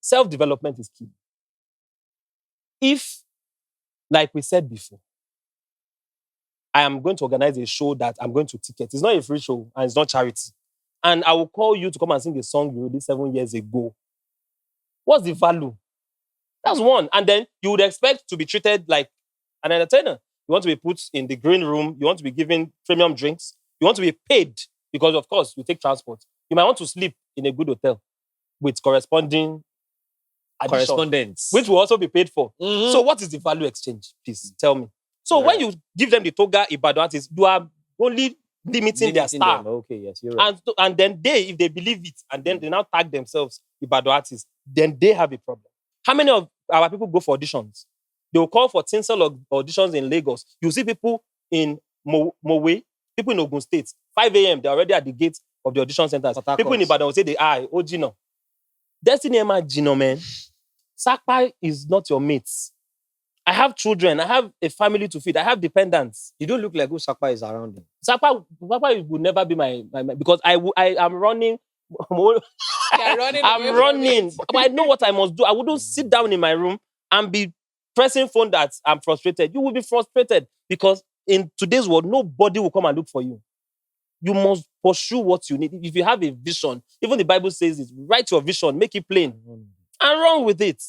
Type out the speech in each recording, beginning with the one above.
self-development is key. If, like we said before, I am going to organize a show that I'm going to ticket. It's not a free show and it's not charity. And I will call you to come and sing a song you released 7 years ago. What's the value? That's one. And then you would expect to be treated like an entertainer. You want to be put in the green room. You want to be given premium drinks. You want to be paid because, of course, you take transport. You might want to sleep in a good hotel with corresponding addition, Correspondence. which will also be paid for. Mhm. So what is the value exchange? Please tell me. So when you give them the Toga Ibadan artists, you are only limiting their star. them. Okay, yes, you're right. And then they, if they believe it, and then they now tag themselves Ibadan artists, then they have a problem. How many of our people go for auditions? They will call for tinsel auditions in Lagos. You see people in Mowe, people in Ogun State, 5 a.m., they're already at the gate of the audition centers. Port Harcourt. People in Ibadan will say, oh, Gino. Destiny Emma Gino, man. Sakpai is not your mates. I have children. I have a family to feed. I have dependents. You don't look like who Sakpa is around him. Sakpai would never be my because I am running. I'm running. I know what I must do. I wouldn't sit down in my room and be pressing phone that I'm frustrated. You will be frustrated because in today's world, nobody will come and look for you. You must pursue what you need. If you have a vision, even the Bible says it, write your vision, make it plain, and run with it.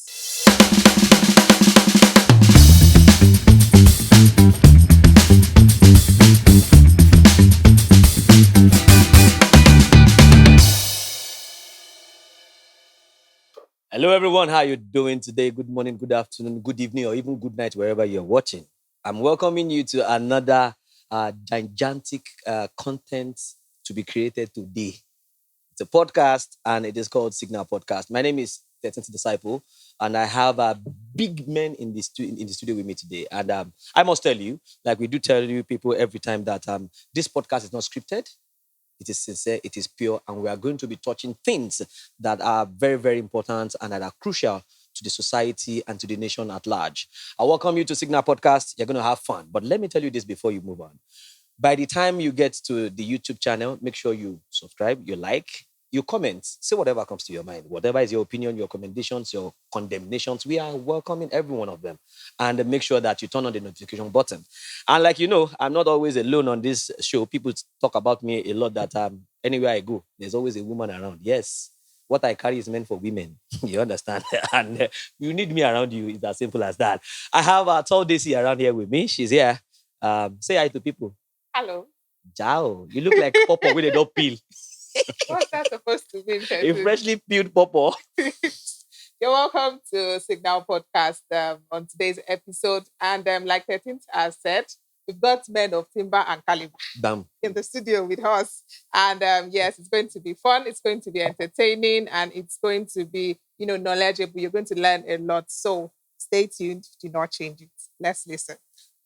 Hello, everyone. How are you doing today? Good morning, good afternoon, good evening, or even good night, wherever you're watching. I'm welcoming you to another gigantic content to be created today. It's a podcast, and it is called Signal Podcast. My name is 13th Disciple, and I have big men in the studio with me today. And I must tell you, like we do tell you people every time, that this podcast is not scripted. It is sincere, it is pure, and we are going to be touching things that are very, very important and that are crucial to the society and to the nation at large. I welcome you to Signal Podcast. You're going to have fun. But let me tell you this before you move on. By the time you get to the YouTube channel, make sure you subscribe, you like, you comment, say whatever comes to your mind. Whatever is your opinion, your commendations, your condemnations, we are welcoming every one of them. And make sure that you turn on the notification button. And like you know, I'm not always alone on this show. People talk about me a lot that anywhere I go, there's always a woman around. Yes, what I carry is meant for women. You understand? And you need me around you. It's as simple as that. I have tall Daisy around here with me. She's here. Say hi to people. Hello. Ciao. You look like Popo when they don't peel. What's that supposed to mean? A freshly peeled Popo. You're welcome to Signal Podcast on today's episode. And like 13th has said, we've got men of timber and caliber Bam. in the studio with us. And yes, it's going to be fun. It's going to be entertaining. And it's going to be, knowledgeable. You're going to learn a lot. So stay tuned. Do not change it. Let's listen.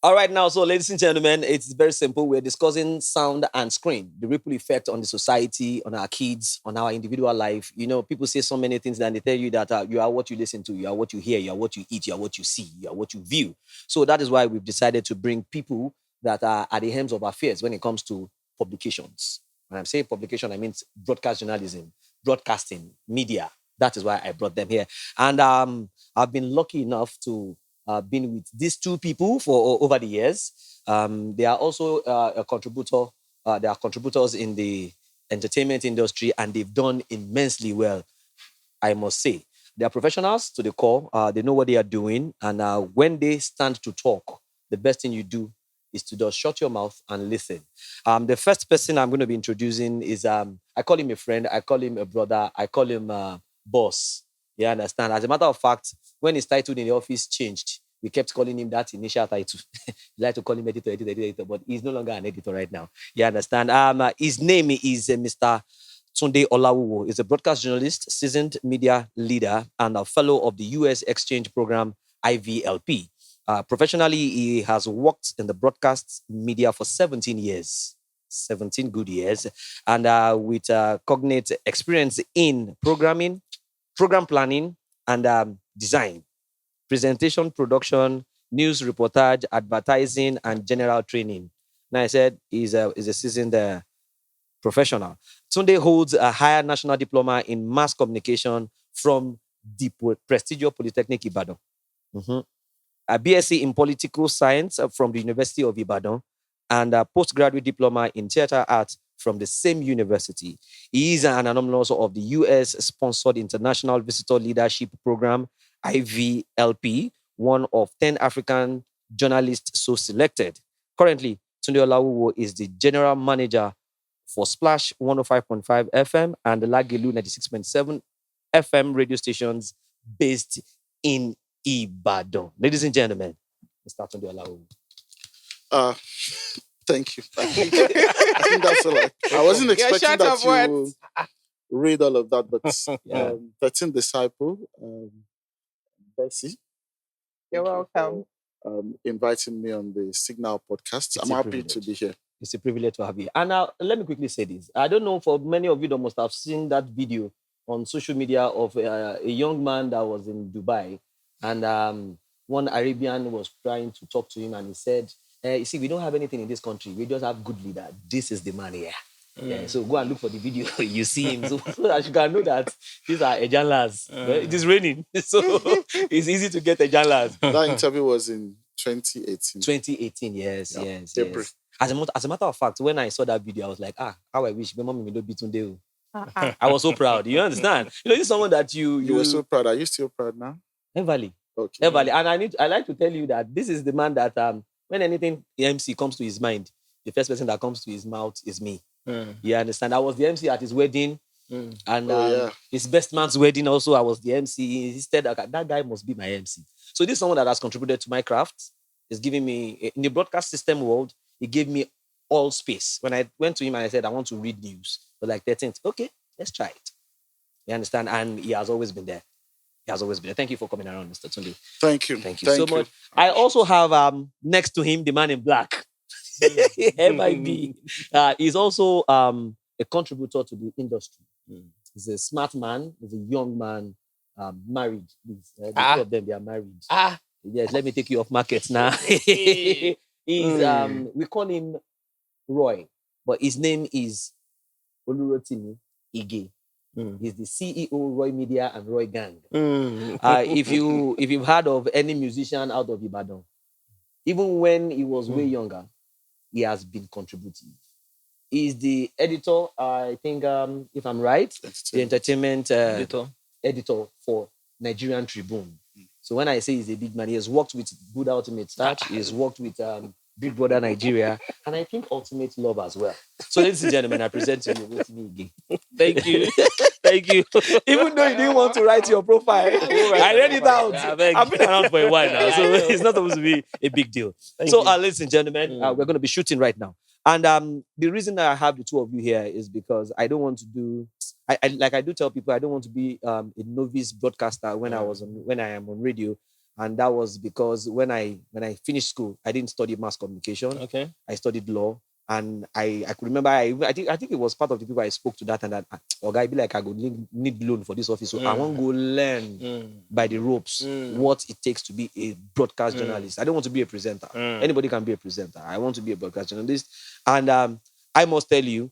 All right, now, so ladies and gentlemen, it's very simple. We're discussing sound and screen, the ripple effect on the society, on our kids, on our individual life. People say so many things, and they tell you that you are what you listen to, you are what you hear, you are what you eat, you are what you see, you are what you view. So that is why we've decided to bring people that are at the helms of affairs when it comes to publications. When I'm saying publication, I mean broadcast journalism, broadcasting, media. That is why I brought them here. And I've been lucky enough to been with these two people for over the years. They are also a contributor. They are contributors in the entertainment industry, and they've done immensely well, I must say. They are professionals to the core. They know what they are doing. And when they stand to talk, the best thing you do is to just shut your mouth and listen. The first person I'm going to be introducing is, I call him a friend, I call him a brother, I call him boss. You understand? As a matter of fact, when his title in the office changed, we kept calling him that initial title. We like to call him editor, but he's no longer an editor right now. You understand? His name is Mr. Tunde Olawuwo. He's a broadcast journalist, seasoned media leader, and a fellow of the U.S. exchange program, IVLP. Professionally, he has worked in the broadcast media for 17 years. 17 good years. And with cognate experience in programming, program planning, and design, presentation production, news reportage, advertising, and general training. Now, I said he's a seasoned professional. Tunde holds a higher national diploma in mass communication from the prestigious Polytechnic Ibadan. Mhm. A BSc in Political Science from the University of Ibadan, and a postgraduate diploma in theater arts from the same university. He is an alumnus of the US-sponsored International Visitor Leadership Program, IVLP, one of 10 African journalists so selected. Currently, Tunde Olawuwo is the general manager for Splash 105.5 FM and the Lagelu 96.7 FM radio stations based in Ibadan. Ladies and gentlemen, Mr. Tunde Olawuwo. Uh, thank you. I think that's all. I wasn't You're expecting short that of you words. read all of that, but Yeah. 13 Disciple, Bessie, You're thank you welcome. for inviting me on the Signal podcast. It's I'm a happy to privilege. be here. It's a privilege to have you. And now, let me quickly say this. I don't know, for many of you that must have seen that video on social media of a young man that was in Dubai, and one Arabian was trying to talk to him, and he said, you see, we don't have anything in this country. We just have good leader. This is the man here. Yeah, so go and look for the video. You see him, so that you can know that these are ejanlas. It is raining, so it's easy to get ejanlas. That interview was in 2018. 2018, yes, Yeah, yes, April. yes. As a matter of fact, when I saw that video, I was like, how I wish my mom would be Tunde. I was so proud. You understand? You know, this is someone that You were so proud. Are you still proud now? Everly. Okay. Everly. And I like to tell you that this is the man that when anything MC comes to his mind, the first person that comes to his mouth is me. You understand? I was the MC at his wedding. And his best man's wedding also, I was the MC. He said that guy must be my MC. So this is someone that has contributed to my craft. He's giving me, in the broadcast system world, he gave me all space. When I went to him and I said, I want to read news, but like 13th, okay, let's try it. You understand? And he has always been there. He has always been there. Thank you for coming around, Mr. Tunde. Thank you. Thank you so much. I also have next to him the man in black. MIB. He's also a contributor to the industry. He's a smart man. He's a young man, married. The two of them, they are married. Yes, let me take you off market now. He's we call him Roy, but his name is Rotimi Ige. He's the CEO Roy Media and Roy Gang. If you've heard of any musician out of Ibadan, even when he was way younger, he has been contributing. He's the editor, I think, if I'm right, the entertainment editor for Nigerian Tribune. So when I say he's a big man, he has worked with Good Ultimate Touch, he has worked with Big Brother Nigeria, and I think Ultimate Love as well. So ladies and gentlemen, I present to you Rotimi again. Thank you. Thank you. Even though you didn't want to write your profile, I read it out. I've been around for a while now, so it's not supposed to be a big deal. So ladies and gentlemen, we're going to be shooting right now. And the reason that I have the two of you here is because I don't want to do, I do tell people, I don't want to be a novice broadcaster when I am on radio. And that was because when I finished school, I didn't study mass communication. Okay. I studied law. And I could remember, I think it was part of the people I spoke to that, and that, guy be like, I go need loan for this office. So I want to go learn by the ropes what it takes to be a broadcast journalist. I don't want to be a presenter. Anybody can be a presenter. I want to be a broadcast journalist. And I must tell you,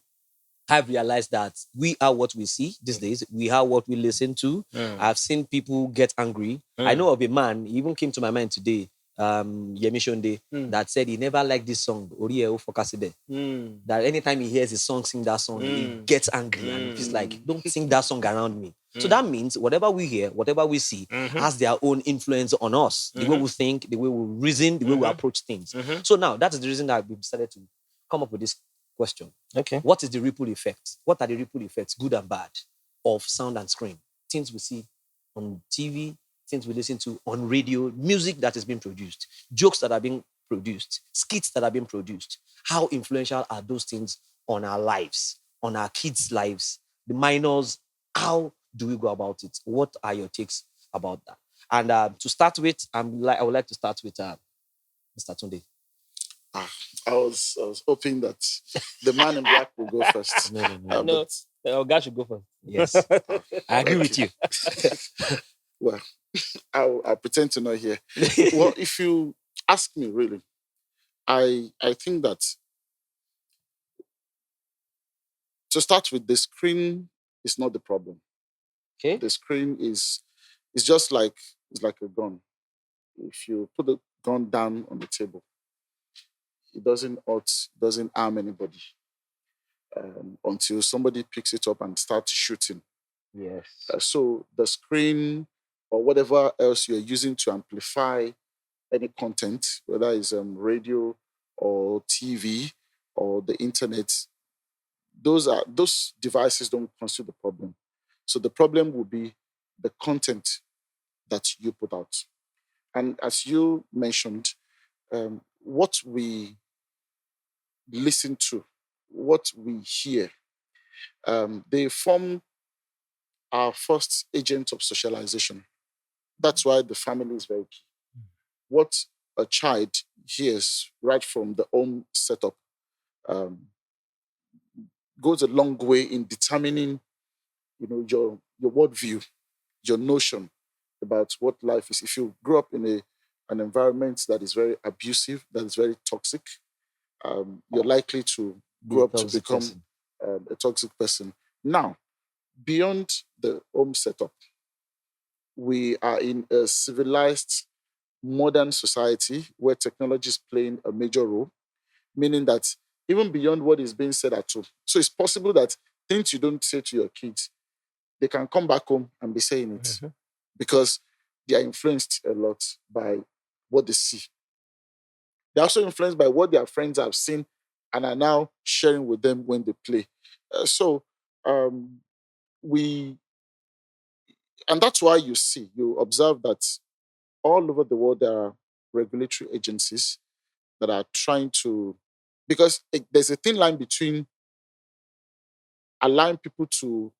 I've realized that we are what we see these days. We are what we listen to. I've seen people get angry. I know of a man, he even came to my mind today, Yemi Shonde, that said he never liked this song, Oriye Ofokaside. That anytime he hears his song, sing that song, he gets angry and he's like, don't sing that song around me. So that means whatever we hear, whatever we see, has their own influence on us. The way we think, the way we reason, the way we approach things. So now, that is the reason that we've decided to come up with this question. Okay. What is the ripple effect? What are the ripple effects, good and bad, of sound and screen? Things we see on TV, things we listen to on radio, music that is being produced, jokes that are being produced, skits that are being produced. How influential are those things on our lives, on our kids' lives, the minors? How do we go about it? What are your takes about that? And to start with, I would like to start with Mr. Tunde. I was hoping that the man in black will go first. No. Guy should go first. Yes, I agree with you. Well, I pretend to not hear. Well, if you ask me, really, I think that to start with, the screen is not the problem. Okay. The screen is it's like a gun. If you put the gun down on the table, it doesn't hurt, doesn't harm anybody until somebody picks it up and starts shooting. Yes. So the screen or whatever else you're using to amplify any content, whether it's radio or TV or the internet, those devices don't constitute the problem. So the problem will be the content that you put out. And as you mentioned, what we listen to, what we hear, they form our first agent of socialization. That's why the family is very key. What a child hears right from the home setup um, goes a long way in determining, your worldview, your notion about what life is. If you grow up in an environment that is very abusive, that is very toxic, you're likely to Be a grow up to toxic become person. a toxic person. Now, beyond the home setup, we are in a civilized, modern society where technology is playing a major role, meaning that even beyond what is being said at home. So it's possible that things you don't say to your kids, they can come back home and be saying it because they are influenced a lot by what they see. They're also influenced by what their friends have seen and are now sharing with them when they play. So um, we, and that's why you observe that all over the world there are regulatory agencies that are trying to, because there's a thin line between allowing people to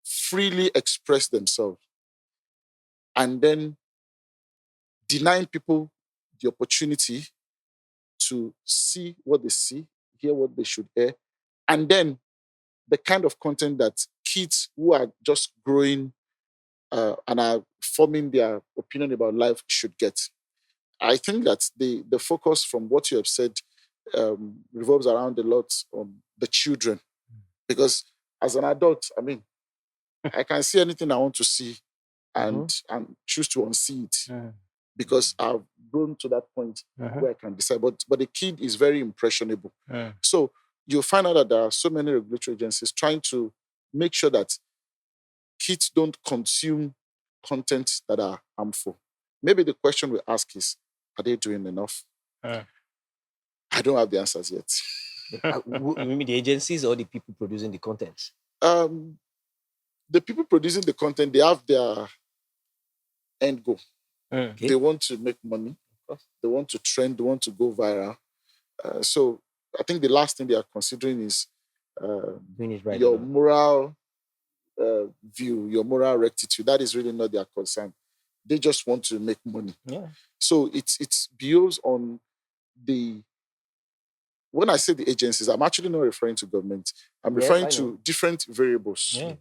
freely express themselves and then denying people the opportunity to see what they see, hear what they should hear, and then the kind of content that kids who are just growing and are forming their opinion about life should get. I think that the focus from what you have said revolves around a lot on the children, because as an adult, I mean, I can see anything I want to see and choose to unsee it because I've grown to that point where I can decide. But the kid is very impressionable. So you'll find out that there are so many regulatory agencies trying to make sure that kids don't consume content that are harmful. Maybe the question we ask is, are they doing enough? I don't have the answers yet. You mean the agencies or the people producing the content? Um, the people producing the content, they have their end goal. Okay. They want to make money. They want to trend. They want to go viral. So I think the last thing they are considering is Doing it right. your moral view, your moral rectitude. That is really not their concern. They just want to make money. Yeah. So it's builds on the. When I say the agencies, I'm actually not referring to government. I'm Yes, referring I know. to different variables Yeah.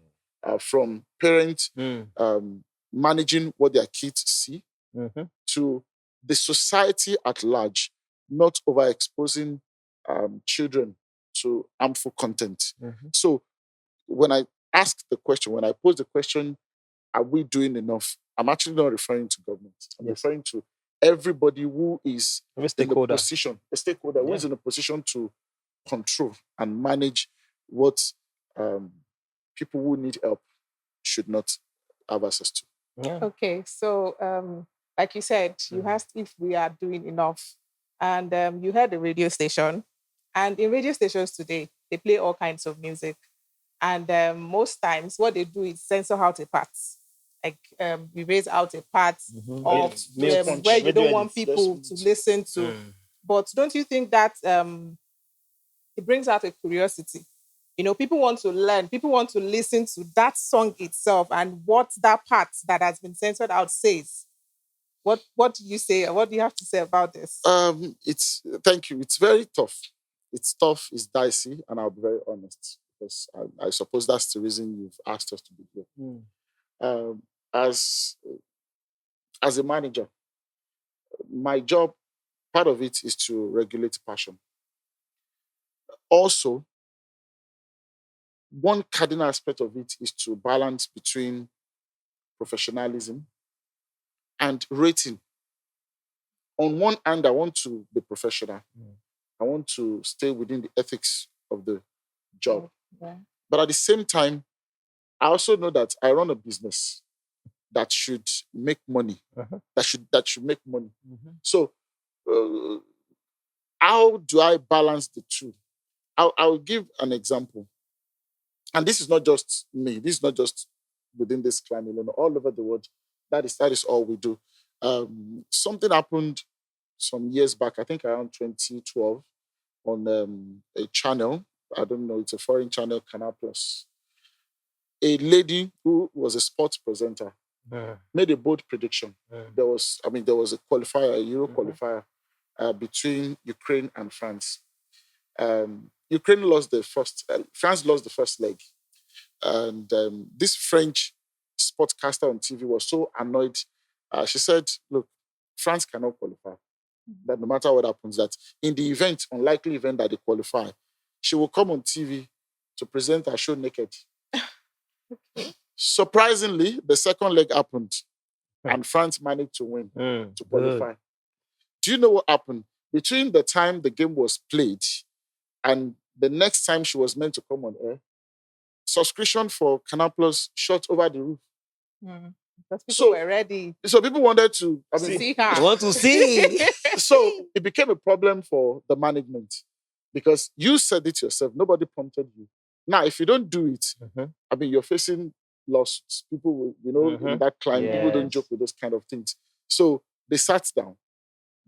from parents managing what their kids see to the society at large, not overexposing children to harmful content. So when I ask the question, when I pose the question, are we doing enough? I'm actually not referring to government. I'm Yes. referring to everybody who is Every in the stakeholder. position, a stakeholder who is in a position to control and manage what people who need help should not have access to. Yeah. Okay, so like you said, you asked if we are doing enough, and you heard the radio station, and in radio stations today, they play all kinds of music, and most times what they do is censor out a part, like we raise out a part of Milk where you radio don't want edits. people to listen to. But don't you think that it brings out a curiosity? You know, people want to learn, people want to listen to that song itself and what that part that has been censored out says. What do you say? What do you have to say about this? It's Thank you. It's very tough. It's tough. It's dicey, and I'll be very honest because I suppose that's the reason you've asked us to be here. Um, as as a manager, my job, part of it is to regulate passion. Also, one cardinal aspect of it is to balance between professionalism and rating. On one hand, I want to be professional. I want to stay within the ethics of the job. Yeah. But at the same time, I also know that I run a business that should make money. That should make money. So, uh, how do I balance the two? I'll give an example. And this is not just me. This is not just within this climate alone. All over the world, that is all we do. Something happened some years back. I think around 2012 on a channel. I don't know. It's a foreign channel, Canal Plus. A lady who was a sports presenter made a bold prediction. There was a qualifier, a Euro qualifier between Ukraine and France. Ukraine lost the first. France lost the first leg, and this French sportscaster on TV was so annoyed. She said, "Look, France cannot qualify. That no matter what happens, that in the event, unlikely event that they qualify, she will come on TV to present her show naked." Surprisingly, the second leg happened, and France managed to win to qualify. Do you know what happened? Between the time the game was played and the next time she was meant to come on air, subscription for Canal Plus shot over the roof. Because people So- were ready So people wanted to, to see her. I want to see. so it became a problem for the management because you said it yourself. Nobody prompted you. Now, if you don't do it, you're facing lawsuits. People will, in that climate, people don't Yes. joke with those kind of things. So they sat down.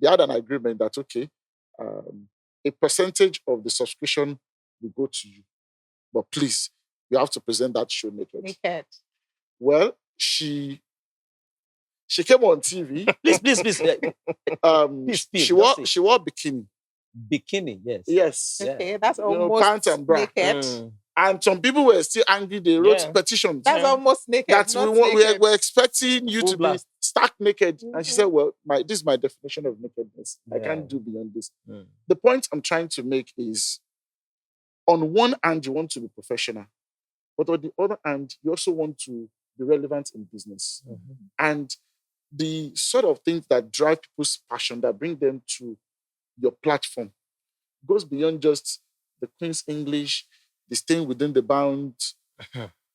They had an agreement that, okay, a percentage of the subscription will go to you. But please, you have to present that show naked. Naked. Well, she came on TV. Please. Please, She just wore say. she wore bikini. Bikini, yes. Yes. Yeah. Okay, that's You know, almost pants and bra. naked. And some people were still angry. They wrote Yeah. petitions That's almost naked. that not we're naked. expecting you Full to blast. be stark naked. And she Mhm. said, well, this is my definition of nakedness. I Yeah. can't do beyond this. The point I'm trying to make is, on one hand, you want to be professional. But on the other hand, you also want to be relevant in business. And the sort of things that drive people's passion, that bring them to your platform, goes beyond just the Queen's English, the staying within the bounds.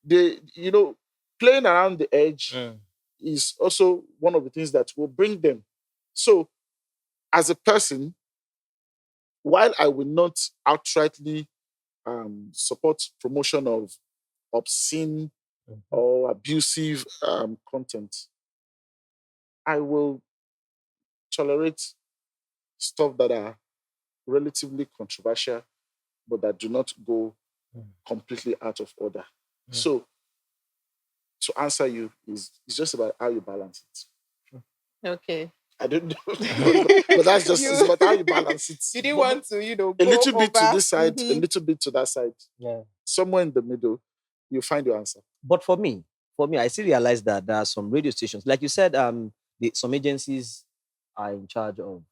Playing around the edge is also one of the things that will bring them. So, as a person, while I will not outrightly support promotion of obscene or abusive content, I will tolerate stuff that are relatively controversial, but that do not go completely out of order. So, to answer you, it's just about how you balance it. Okay. I don't know, but that's just it's about how you balance it. You didn't want to, a go little bit to over. this side, a Mhm. little bit to that side. Yeah. Somewhere in the middle, you find your answer. But for me, I still realize that there are some radio stations, like you said, some agencies are in charge of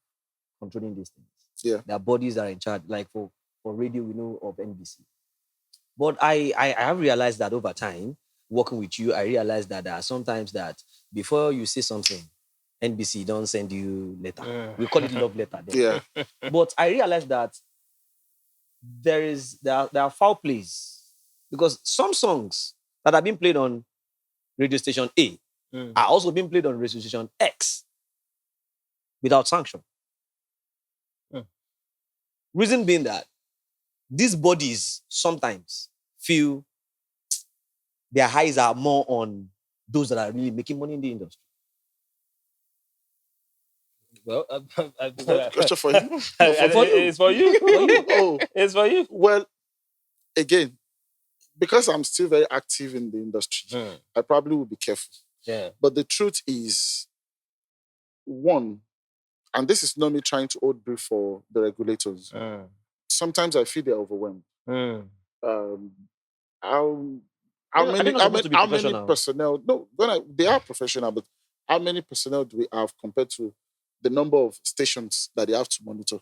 controlling these things. Yeah. Their bodies are in charge. Like for radio, we know of NBC. But I have realized that over time, working with you, I realized that there are sometimes that before you say something, NBC don't send you letter. We call it love letter. Then. Yeah. But I realized that there are foul plays because some songs that are being played on radio station A are also being played on radio station X without sanction. Reason being that these bodies sometimes feel their eyes are more on those that are really making money in the industry. Well, Is that a question for you? it's for you. Oh, It's for you. well, again, because I'm still very active in the industry, I probably will be careful. Yeah. But the truth is, one, and this is not me trying to hold brief for the regulators. Sometimes I feel they're overwhelmed. Um, how Are they not supposed to be how many professional? personnel? No, they are professional, but how many personnel do we have compared to the number of stations that they have to monitor?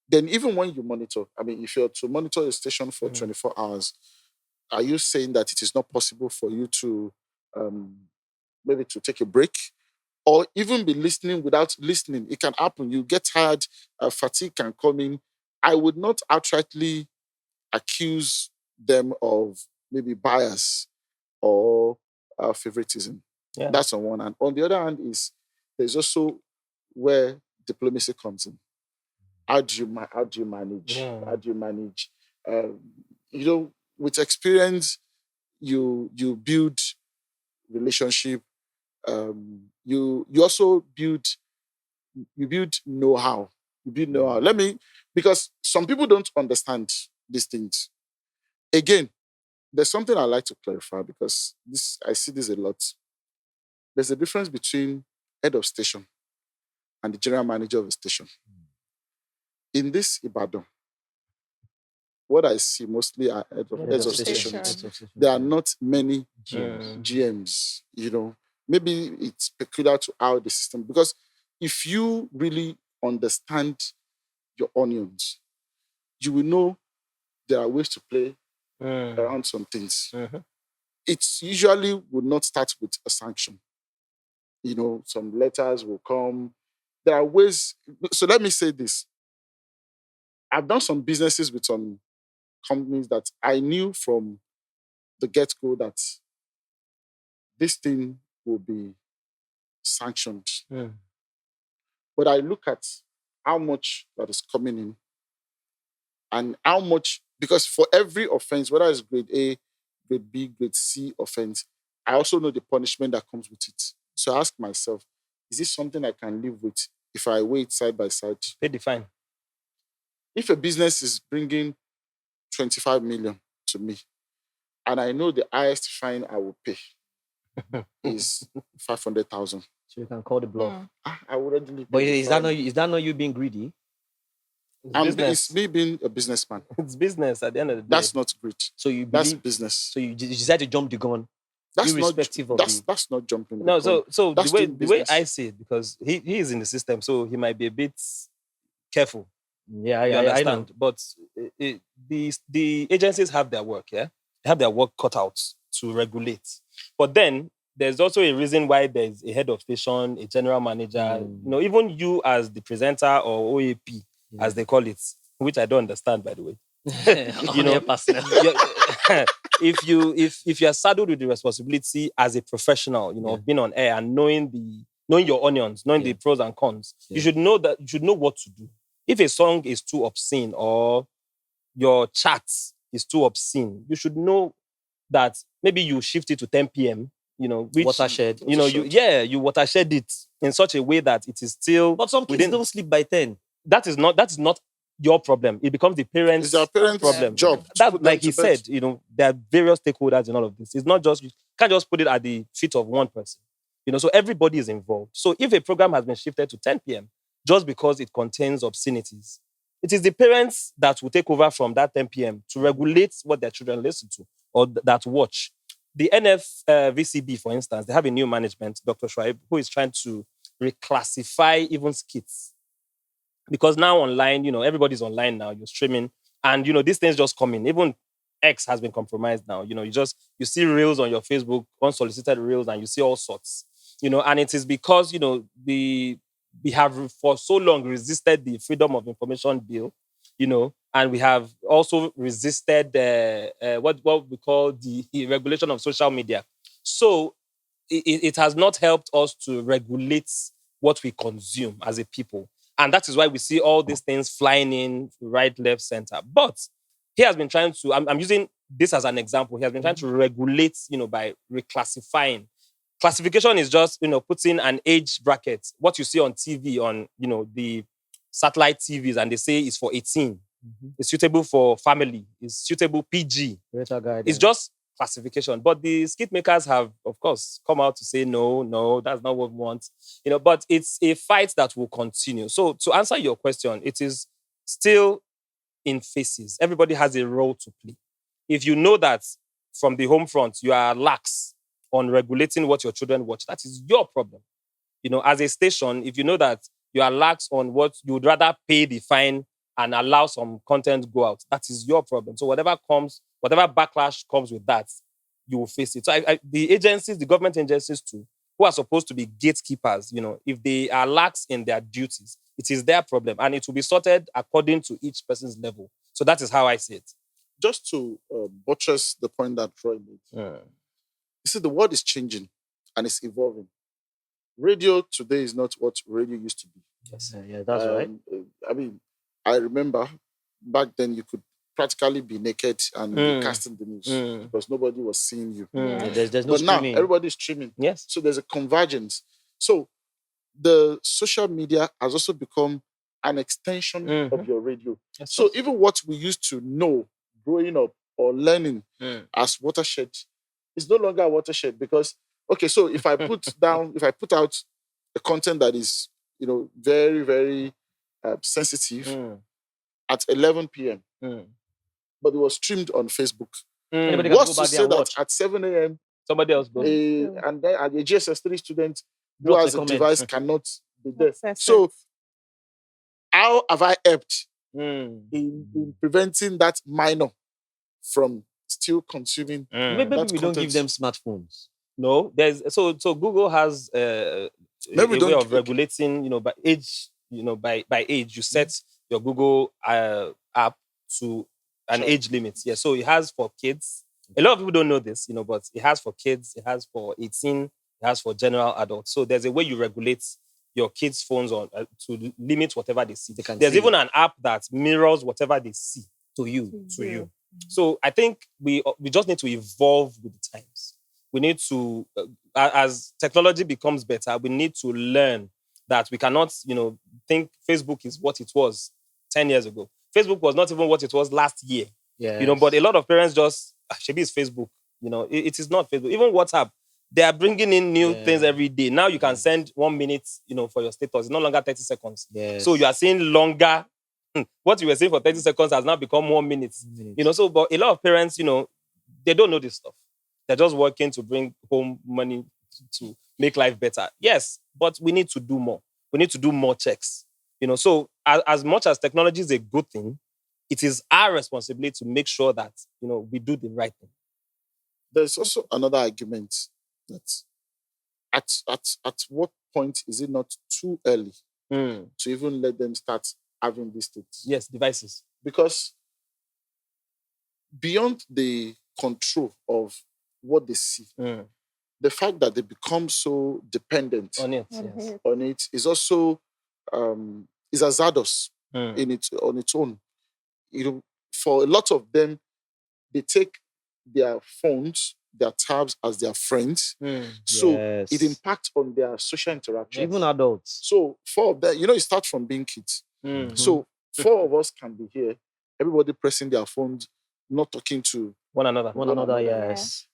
Then even when you monitor, if you're to monitor a station for 24 hours, are you saying that it is not possible for you to maybe to take a break or even be listening without listening. It can happen. You get tired, fatigue can come in. I would not outrightly accuse them of maybe bias or favoritism. Yeah. That's on one hand. On the other hand, is there's also where diplomacy comes in. How do you manage? Yeah. How do you manage? Um, with experience, you build relationship. You also build know-how. You build know-how. Because some people don't understand these things. Again, there's something I like to clarify because I see this a lot. There's a difference between head of station and the general manager of a station. In this Ibadan, what I see mostly are heads of stations. There are not many GMs, Maybe it's peculiar to how the system, because if you really understand your onions, you will know there are ways to play around some things. It usually would not start with a sanction. Some letters will come. There are ways. So let me say this. I've done some businesses with some companies that I knew from the get-go that this thing will be sanctioned. But I look at how much that is coming in and how much, because for every offense, whether it's grade A, grade B, grade C offense, I also know the punishment that comes with it. So I ask myself, is this something I can live with if I weigh it side by side? Pay the fine. If a business is bringing 25 million to me, and I know the highest fine I will pay is 500,000. So you can call the bluff. I already leave. But is that not you being greedy? It's me being a businessman. It's business at the end of the day. That's not great. So you That's believe, business. so you decide to jump the gun. That's irrespective not. of the... That's not jumping. No, the gun. so That's the way doing the way business. I see it, because he is in the system, so he might be a bit careful. Yeah, You I know. understand? But the agencies have their work, yeah? They have their work cut out to regulate. But then there's also a reason why there's a head of station, a general manager, even you as the presenter or OAP, as they call it, which I don't understand, by the way. If you are saddled with the responsibility as a professional, of being on air and knowing your onions, knowing the pros and cons, you should know what to do. If a song is too obscene or your chat is too obscene, you should know that maybe you shift it to 10 p.m. Which, Watershed. you watershed it in such a way that it is still. But some kids don't sleep by 10. That is not your problem. It becomes the parents' It's their parents' problem. job. That, like he said, there are various stakeholders in all of this. It's not just, you can't just put it at the feet of one person. So everybody is involved. So if a program has been shifted to 10 p.m. just because it contains obscenities, it is the parents that will take over from that 10 p.m. to regulate what their children listen to or that watch. The VCB, for instance, they have a new management, Dr. Shoaib, who is trying to reclassify even skits. Because now online, everybody's online now, you're streaming, and, these things just come in. Even X has been compromised now. You see reels on your Facebook, unsolicited reels, and you see all sorts. And it is because, we have for so long resisted the Freedom of Information Bill, and we have also resisted what we call the regulation of social media. So it has not helped us to regulate what we consume as a people. And that is why we see all these things flying in right, left, center. But he has been trying to, I'm using this as an example, he has been trying to regulate, by reclassifying. Classification is just, putting an age bracket. What you see on TV, on, the satellite TVs, and they say it's for 18. It's suitable for family. It's suitable PG. It's just classification. But the skit makers have, of course, come out to say, no, that's not what we want. But it's a fight that will continue. So to answer your question, it is still in phases. Everybody has a role to play. If you know that from the home front, you are lax on regulating what your children watch, that is your problem. As a station, if you know that you are lax on what you would rather pay the fine and allow some content go out, that is your problem. So whatever backlash comes with that, you will face it. So the agencies, the government agencies too, who are supposed to be gatekeepers, if they are lax in their duties, it is their problem, and it will be sorted according to each person's level. So that is how I see it. Just to buttress the point that Troy made, you see, the world is changing and it's evolving. Radio today is not what radio used to be. Yes, yeah, that's right. I mean, I remember back then you could practically be naked and be casting the news because nobody was seeing you. Yeah, there's no But now streaming. everybody's streaming. Yes. So there's a convergence. So the social media has also become an extension of your radio. Yes, so even what we used to know growing up or learning as watershed is no longer a watershed because, okay, so if I put out a content that is, very, very sensitive at 11 p.m., but it was streamed on Facebook. Anybody What's can go to back there say and that watch. at 7 a.m., somebody else goes. and then a GSS3 student who Drops has a a comment. device cannot be there. Access So it. how have I helped in preventing that minor from still consuming Maybe that we don't give content? them smartphones. No, there's so Google has a Maybe way don't- of regulating, by age, by age you set your Google app to an Sure. age limit. Yeah, so it has for kids. A lot of people don't know this, but it has for kids, it has for 18, it has for general adults. So there's a way you regulate your kids' phones on to limit whatever they see. They can There's see. even an app that mirrors whatever they see To you. to you. So I think we just need to evolve with the times. We need to, as technology becomes better, we need to learn that we cannot, think Facebook is what it was 10 years ago. Facebook was not even what it was last year. Yeah. But a lot of parents just, maybe it's Facebook. It is not Facebook. Even WhatsApp, they are bringing in new things every day. Now you can send 1 minute, for your status. It's no longer 30 seconds. Yes. So you are seeing longer. What you were saying for 30 seconds has now become 1 minute. But a lot of parents, they don't know this stuff. They're just working to bring home money to make life better. Yes, but we need to do more. We need to do more checks. So as much as technology is a good thing, it is our responsibility to make sure that, we do the right thing. There's also another argument that at what point is it not too early to even let them start having these things? Yes, devices. Because beyond the control of what they see, the fact that they become so dependent On it. On Yes. it. on it is also is hazardous on its own. For a lot of them, they take their phones, their tabs as their friends. So Yes. it impacts on their social interaction. Even adults. So 4 of them, it starts from being kids. So 4 of us can be here, everybody pressing their phones, not talking to One another. One another, Yeah. yes.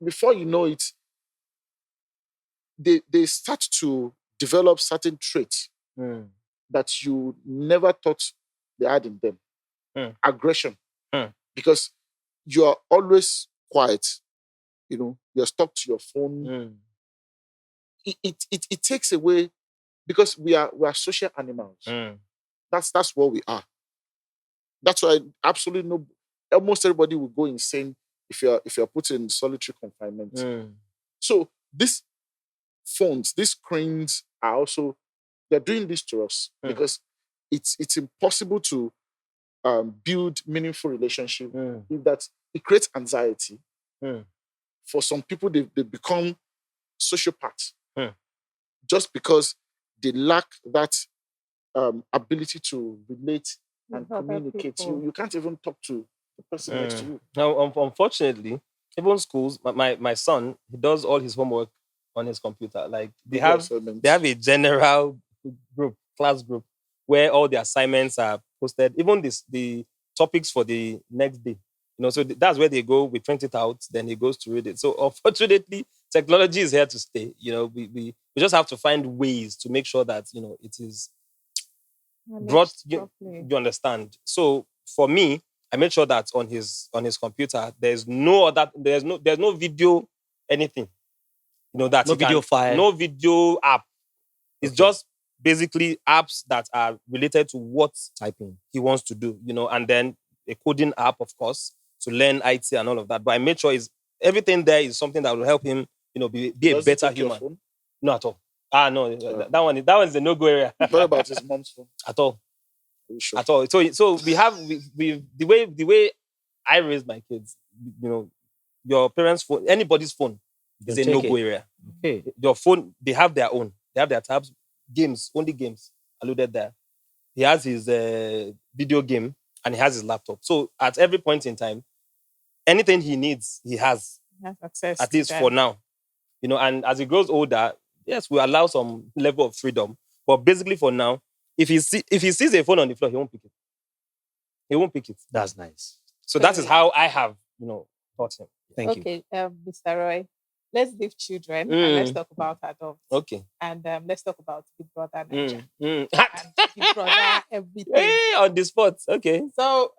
before you know it, they start to develop certain traits that you never thought they had in them. Aggression. Because you are always quiet. You're stuck to your phone. It takes away, because we are social animals. That's what we are. That's why absolutely almost everybody will go insane if you're put in solitary confinement. So these phones, these screens are also, they're doing this to us because it's impossible to build meaningful relationship if that it creates anxiety. For some people, they become sociopaths just because they lack that ability to relate and With other communicate. people. You can't even talk to the person next to you. Now, unfortunately, even schools, my son, he does all his homework on his computer. Like they Google have assignments. a general class group, where all the assignments are posted, even the topics for the next day. So that's where they go. We print it out, then he goes to read it. So unfortunately, technology is here to stay. We just have to find ways to make sure that it is brought. You understand? So for me, I made sure that on his computer, there's no video, anything. That No he can- video file. no video app. It's just basically apps that are related to what Typing. he wants to do, and then a coding app, of course, to learn IT and all of that. But I made sure everything there is something that will help him, be a Does he better take your human. phone? No, at all. No, that one is a no-go area. What about his mom's phone? At all. Are you sure? At all. So we have the way I raised my kids, your parents' phone, anybody's phone is Don't a take no-go it. area. Okay. Your phone, they have their own. They have their tabs, games, only games alluded there. He has his video game and he has his laptop. So at every point in time, anything he needs, he has, Have access at to least them. for now. And as he grows older, yes, we allow some level of freedom. But basically for now, if he sees a phone on the floor, he won't pick it. He won't pick it. That's nice. So that is how I have, taught him. Thank you. Okay, Mr. Roy, let's leave children and let's talk about adults. Okay. And let's talk about Big Brother Naija. Mm. And Big Brother everything. Hey, on the spot. Okay. So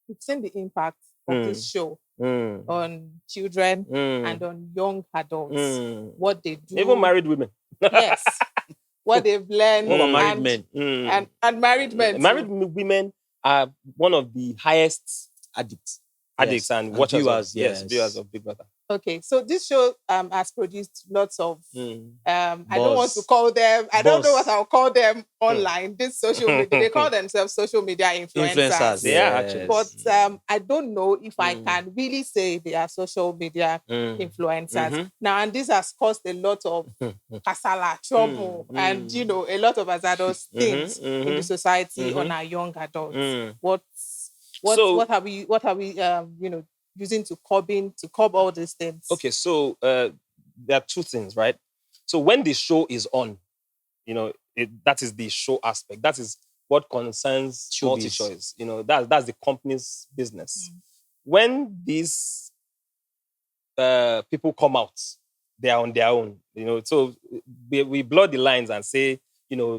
we've seen the impact of this show Mm. on children Mm. and on young adults. Mm. What they do. Even married women. Yes. What they've learned. What about married and, men? Mm. and married men. too. Married women are one of the highest Addicts. addicts Yes. and watchers viewers. of, viewers of Big Brother. Okay, so this show has produced lots of Mm. I don't want to Buzz. call them, I don't know Buzz. what I'll call them online. This social media, they call themselves social media influencers. They are actually. But I don't know if I can really say they are social media influencers. Mhm. Now, and this has caused a lot of kasala, trouble, and a lot of hazardous things in the society on our young adults. Mm. What are we using to curb all these things? Okay, so there are two things, right? So when the show is on, that is the show aspect. That is what concerns Showbiz. multi-choice. That's the company's business. When these people come out, they are on their own. So we blur the lines and say,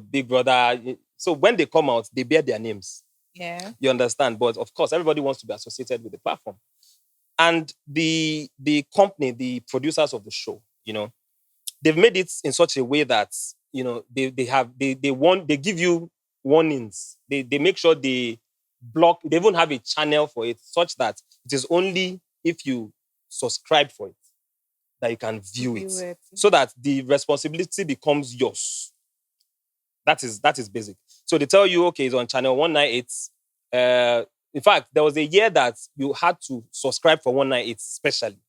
Big Brother. So when they come out, they bear their names. Yeah. You understand? But of course, everybody wants to be associated with the platform. And the company, the producers of the show, they've made it in such a way that, they give you warnings. They make sure they even have a channel for it such that it is only if you subscribe for it that you can view it. So that the responsibility becomes yours. That is basic. So they tell you, okay, it's on channel 198. In fact, there was a year that you had to subscribe for 198 specially.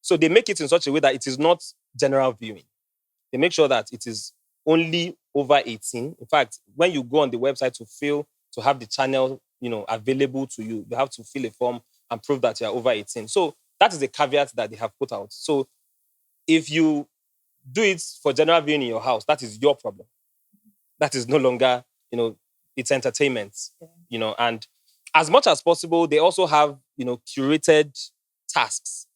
So they make it in such a way that it is not general viewing. They make sure that it is only over 18. In fact, when you go on the website to have the channel, available to you, you have to fill a form and prove that you are over 18. So that is the caveat that they have put out. So if you do it for general viewing in your house, that is your problem. That is no longer, it's entertainment, and as much as possible, they also have, curated tasks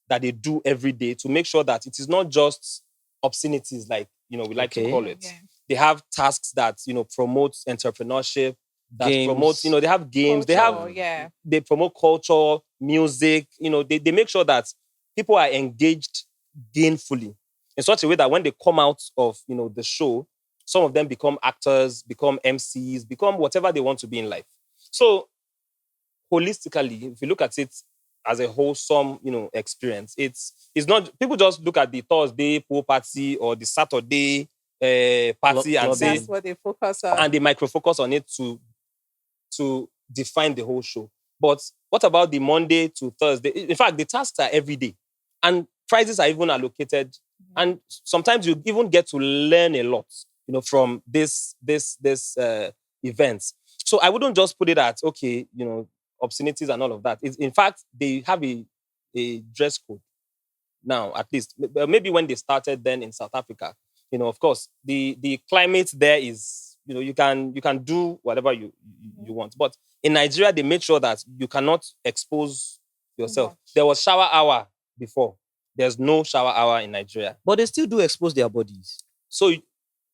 that they do every day to make sure that it is not just obscenities like, we like to call it. Yeah. They have tasks that, promote entrepreneurship, that Games. promote, they have games, Culture, they promote culture, music, they make sure that people are engaged gainfully in such a way that when they come out of, the show, some of them become actors, become MCs, become whatever they want to be in life. So holistically, if you look at it as a wholesome, experience, it's not, people just look at the Thursday pool party or the Saturday party and say, That's what they focus on. and they micro-focus on it to define the whole show. But what about the Monday to Thursday? In fact, the tasks are every day. And prizes are even allocated. And sometimes you even get to learn a lot, from this events. So I wouldn't just put it at, okay, obscenities and all of that. In fact, they have a dress code now, at least. Maybe when they started then in South Africa, of course, the climate there is, you can do whatever you want. But in Nigeria, they made sure that you cannot expose yourself. There was shower hour before. There's no shower hour in Nigeria. But they still do expose their bodies. So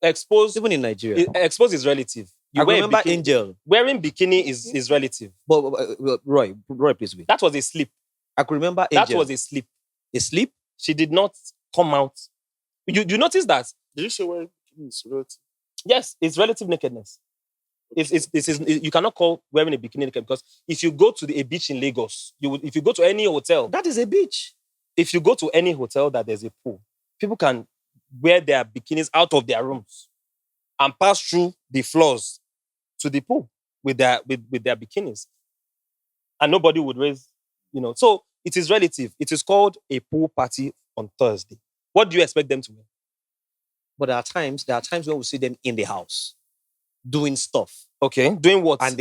expose, Even in Nigeria. expose is relative. I wear a remember bikini. Angel. Wearing bikini is relative. But Roy, please wait. That was a slip. I could remember Angel. That was a slip. A sleep? She did not come out. You notice that? Did you say where it's relative? Yes, it's relative nakedness. You cannot call wearing a bikini naked, because if you go to a beach in Lagos, if you go to any hotel, That is a beach. if you go to any hotel that there's a pool, people can wear their bikinis out of their rooms and pass through the floors to the pool with their bikinis. And nobody would raise, So it is relative. It is called a pool party on Thursday. What do you expect them to wear? But there are times when we see them in the house doing stuff. Okay. Doing what? And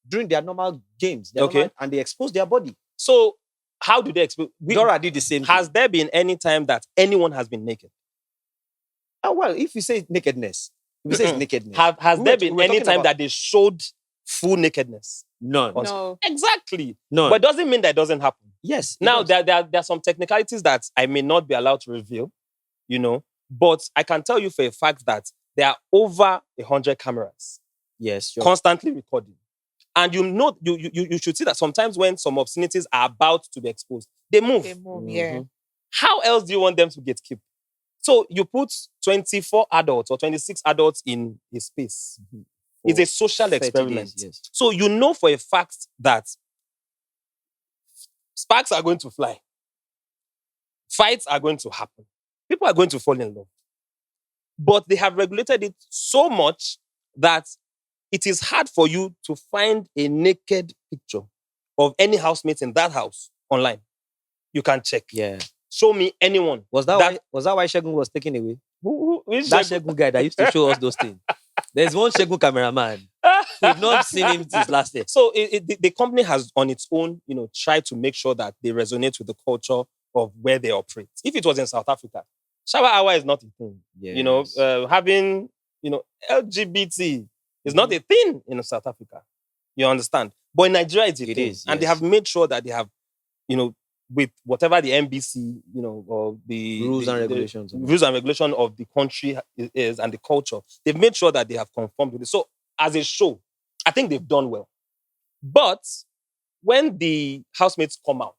during their normal games. Okay. And they expose their body. So how do they expose? Dora did the same Has thing. there been any time that anyone has been naked? Well, if you say nakedness, nakedness. Has there been any time that they showed full nakedness? None. No. Exactly. None. But it doesn't mean that it doesn't happen. Yes. Now, there are some technicalities that I may not be allowed to reveal, but I can tell you for a fact that there are over 100 cameras. Yes, sure. Constantly recording. And you should see that sometimes when some obscenities are about to be exposed, they move. Yeah. How else do you want them to get kept? So you put 24 adults or 26 adults in a space. Mm-hmm. It's a social experiment. Days, yes. So you know for a fact that sparks are going to fly. Fights are going to happen. People are going to fall in love. But they have regulated it so much that it is hard for you to find a naked picture of any housemate in that house online. You can check. Yeah. Show me anyone. Was that why Shegun was taken away? Which that Shegun guy that used to show us those things. There's one Shegun cameraman. We've not seen him since last year. So the company has on its own, tried to make sure that they resonate with the culture of where they operate. If it was in South Africa, shower hour is not a thing. Yes. Having, LGBT is not a thing in South Africa. You understand? But in Nigeria, it's a thing. Is, and yes. They have made sure that they have, with whatever the NBC, or the rules and regulations. The rules and regulation of the country is and the culture, they've made sure that they have conformed with it. So as a show, I think they've done well. But when the housemates come out,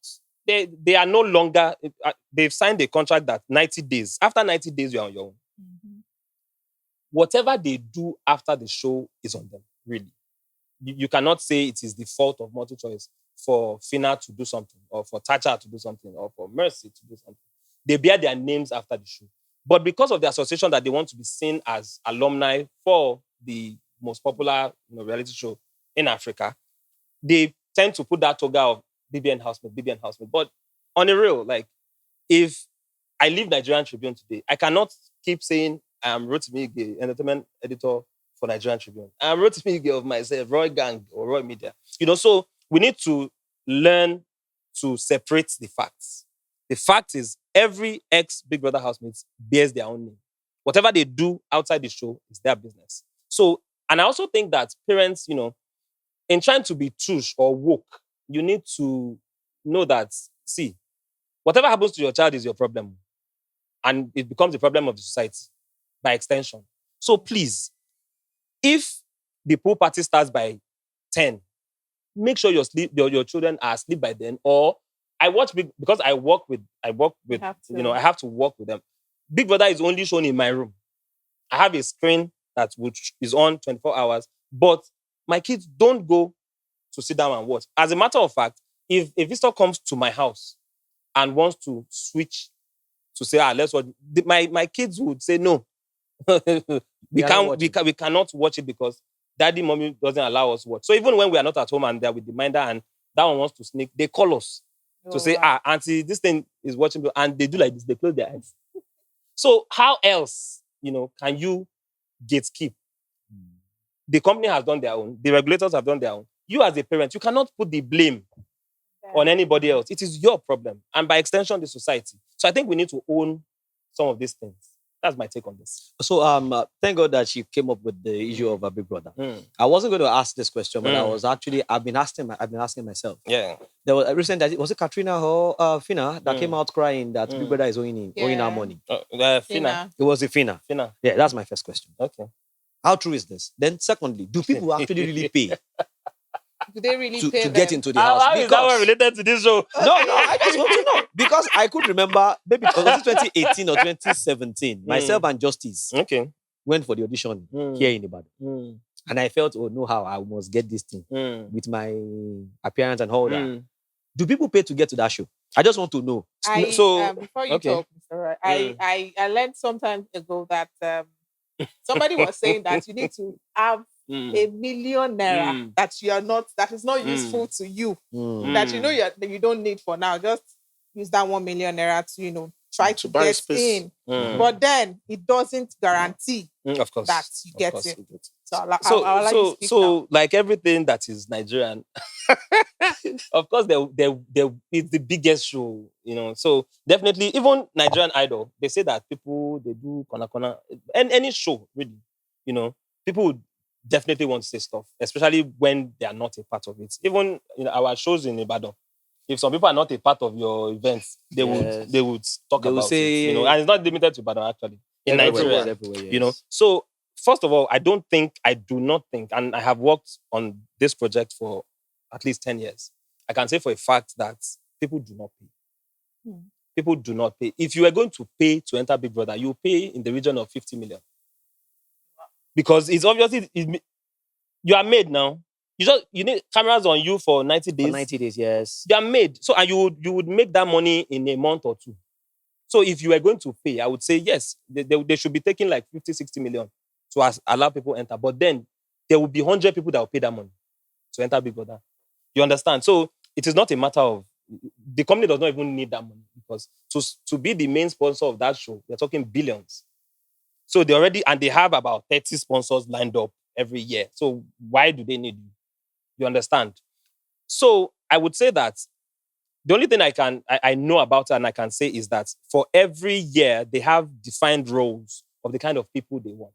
they are no longer, they've signed a contract that 90 days. After 90 days, you're on your own. Mm-hmm. Whatever they do after the show is on them, really. You cannot say it is the fault of multi-choice for Fina to do something, or for Tacha to do something, or for Mercy to do something. They bear their names after the show. But because of the association that they want to be seen as alumni for the most popular reality show in Africa, they tend to put that toga of BBN housemate. But on a real, if I leave Nigerian Tribune today, I cannot keep saying I'm Rotimi, entertainment editor for Nigerian Tribune. I'm Rotimi of myself, Roy Gang or Roy Media. So we need to learn to separate the facts. The fact is, every ex-Big Brother housemate bears their own name. Whatever they do outside the show is their business. So, and I also think that parents, in trying to be touche or woke, you need to know that, see, whatever happens to your child is your problem. And it becomes the problem of the society by extension. So please, if the pool party starts by 10, make sure your children are asleep by then. Or I watch because I work with I have to work with them. Big Brother is only shown in my room. I have a screen that is on 24 hours, but my kids don't go to sit down and watch. As a matter of fact, if a visitor comes to my house and wants to switch to say, let's watch, my kids would say no. we cannot watch it because daddy, mommy doesn't allow us to watch. So even when we are not at home and they're with the minder and that one wants to sneak, they call us to say, auntie, this thing is watching, and they do like this, they close their eyes. So how else, can you gatekeep? The company has done their own. The regulators have done their own. You as a parent, you cannot put the blame on anybody else. It is your problem. And by extension, the society. So I think we need to own some of these things. That's my take on this. So thank God that she came up with the issue of a Big Brother. I wasn't going to ask this question, but I've been asking myself. Yeah. There was a recent, was it Katrina or Fina that came out crying that Big Brother is owing our money? Fina. It was Fina. Fina. Yeah, that's my first question. Okay. How true is this? Then secondly, do people actually really pay? Do they really pay to get into the house? How is that one related to this show? No, I just want to know. Because I could remember, maybe was it 2018 or 2017, myself and Justice went for the audition here in Ibadan. And I felt, no, how I must get this thing with my appearance and all that. Do people pay to get to that show? I just want to know. Before you okay. talk, Mr. Roy, I learned some time ago that somebody was saying that you need to have a million naira that is not useful to you, that you know that you don't need for now. Just use that 1 million naira to try to buy get space. in. But then it doesn't guarantee Of course. that you get course. in. So I'll let you speak now. Like everything that is Nigerian, of course, it's the biggest show, So definitely, even Nigerian Idol, they say that people they do kona, and any show really, people would definitely want to say stuff, especially when they are not a part of it. Even our shows in Ibadan, if some people are not a part of your events, they would talk They will about say- it, and it's not limited to Ibadan actually. In Everywhere, Nigeria, everywhere, yes. So first of all, I do not think, and I have worked on this project for at least 10 years. I can say for a fact that people do not pay. People do not pay. If you are going to pay to enter Big Brother, you pay in the region of 50 million. Because it's obviously, you are made now. You need cameras on you for 90 days. For 90 days, yes. They are made. So, and you would make that money in a month or two. So if you are going to pay, I would say, yes, they should be taking like 50, 60 million to allow people enter. But then there will be 100 people that will pay that money to enter Big Brother. You understand? So it is not a matter of, the company does not even need that money, because to be the main sponsor of that show, we're talking billions. So they have about 30 sponsors lined up every year. So why do they need you? You understand? So I would say that the only thing I know about it and I can say is that for every year, they have defined roles of the kind of people they want.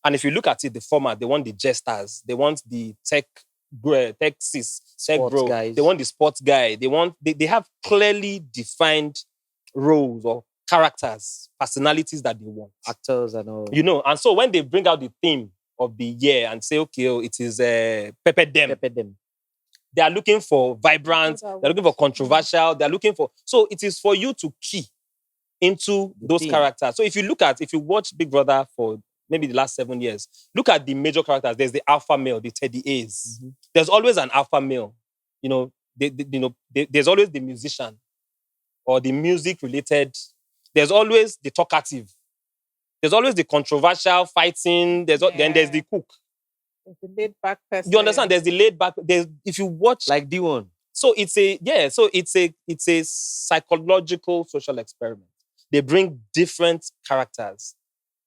And if you look at it, the format, they want the jesters, they want the tech sis, tech Sports bro, guys. they want the sports guy, they have clearly defined roles or characters, personalities that they want. Actors and all. And so when they bring out the theme of the year and say, okay, it is Pepper Dem. Pepper them. They are looking for vibrant, they're looking for controversial, they're looking for... So it is for you to key into those theme. characters. So if you watch Big Brother for maybe the last 7 years, look at the major characters. There's the alpha male, the Teddy A's. There's always an alpha male. There's always the musician or the music related. There's always the talkative. There's always the controversial fighting. Then there's the cook. The laid back person. You understand? There's the laid back. If you watch, Like D1. so it's a psychological social experiment. They bring different characters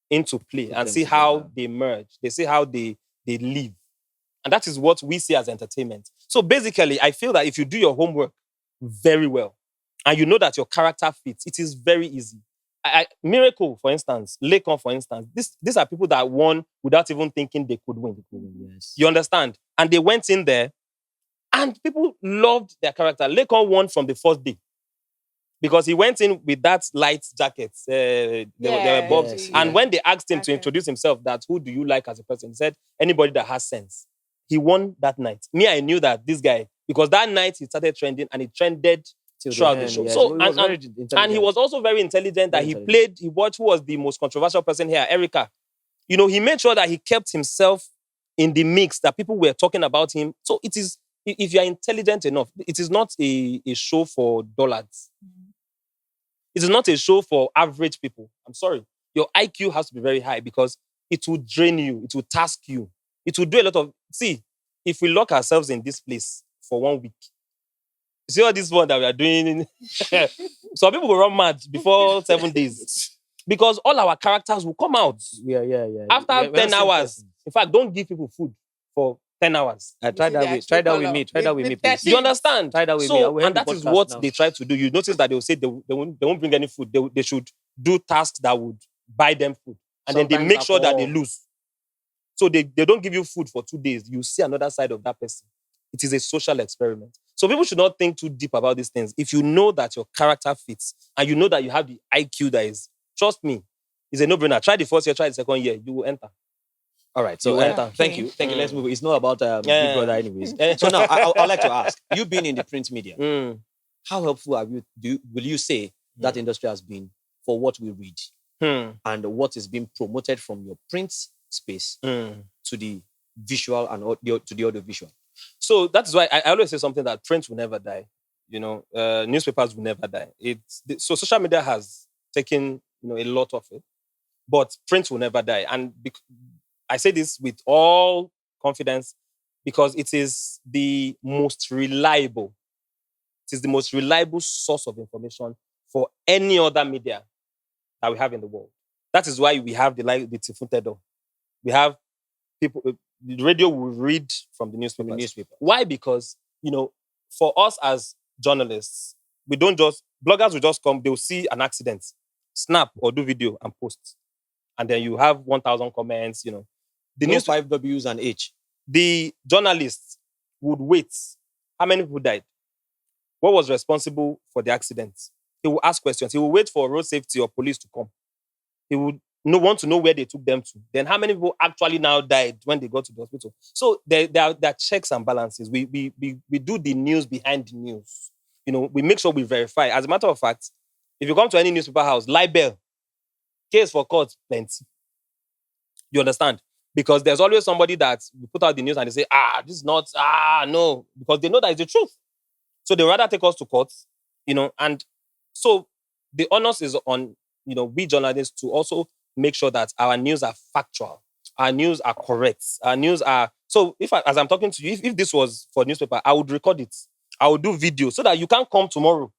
into play and see how they merge. They see how they live. And that is what we see as entertainment. So basically, I feel that if you do your homework very well and you know that your character fits, it is very easy. Miracle, for instance, Lekon, for instance, these are people that won without even thinking they could win. Yes. You understand? And they went in there and people loved their character. Lekon won from the first day because he went in with that light jacket. There were bobs. Yes, And yeah. when they asked him to introduce himself, that who do you like as a person? He said, anybody that has sense. He won that night. Me, I knew that this guy, because that night he started trending and it trended throughout the show. Yes. So, He was very and intelligent. he was also very intelligent that he watched who was the most controversial person here, Erica. He made sure that he kept himself in the mix, that people were talking about him. So it is, if you are intelligent enough, it is not a show for dullards. It is not a show for average people. I'm sorry. Your IQ has to be very high because it will drain you. It will task you. It will do a lot of... See, if we lock ourselves in this place for 1 week, see all this one that we are doing? Some people will run mad before 7 days. Because all our characters will come out. Yeah. After 10 hours. In fact, don't give people food for 10 hours. Try that with me. Try that with me, please. You understand? Try that with me. I will And end the that is podcast what now. they try to do. You notice that they will say they won't bring any food. They should do tasks that would buy them food. And then they Sometimes make sure that they alcohol. lose. So they don't give you food for 2 days. You see another side of that person. It is a social experiment. So people should not think too deep about these things. If you know that your character fits and you know that you have the IQ that is, trust me, it's a no-brainer. Try the first year, try the second year, you will enter. All right. So You enter. thank you. Let's move. It's not about Big Brother anyways. So now I'd like to ask, you being in the print media, how helpful will you say that industry has been for what we read and what is being promoted from your print space to the visual and to the audio visual? So that is why I always say something that print will never die. newspapers will never die. So social media has taken a lot of it, but print will never die. And I say this with all confidence because it is the most reliable. It is the most reliable source of information for any other media that we have in the world. That is why we have the Tifuntedo. We have people. The radio will read from the newspaper. Why? Because for us as journalists, we don't just bloggers will just come. They'll see an accident, snap or do video and post, and then you have 1,000 comments. The No 5Ws and H. The journalists would wait. How many people died? What was responsible for the accident? He will ask questions. He will wait for road safety or police to come. He would want to know where they took them to. Then how many people actually now died when they got to the hospital? So there are checks and balances. We do the news behind the news. We make sure we verify. As a matter of fact, if you come to any newspaper house, libel, case for court, plenty. You understand? Because there's always somebody that we put out the news and they say, this is not, no, because they know that it's the truth. So they rather take us to court, and so the onus is on, we journalists to also make sure that our news are factual, our news are correct, our news are, so as I'm talking to you, if this was for newspaper, I would record it. I would do video so that you can't come tomorrow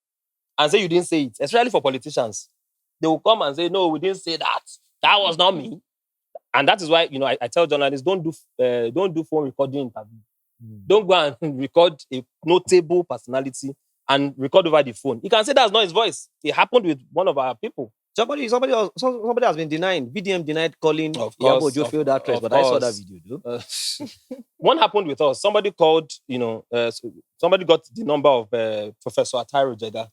and say you didn't say it, especially for politicians. They will come and say, no, we didn't say that. That was not me. And that is why, I tell journalists, don't do phone recording interview. Don't go and record a notable personality and record over the phone. You can say that's not his voice. It happened with one of our people. Somebody has been denying. VDM denied calling. Of course, Iyabo failed that trace, but I saw that video though. One happened with us. Somebody called, somebody got the number of Professor Atairu Jega,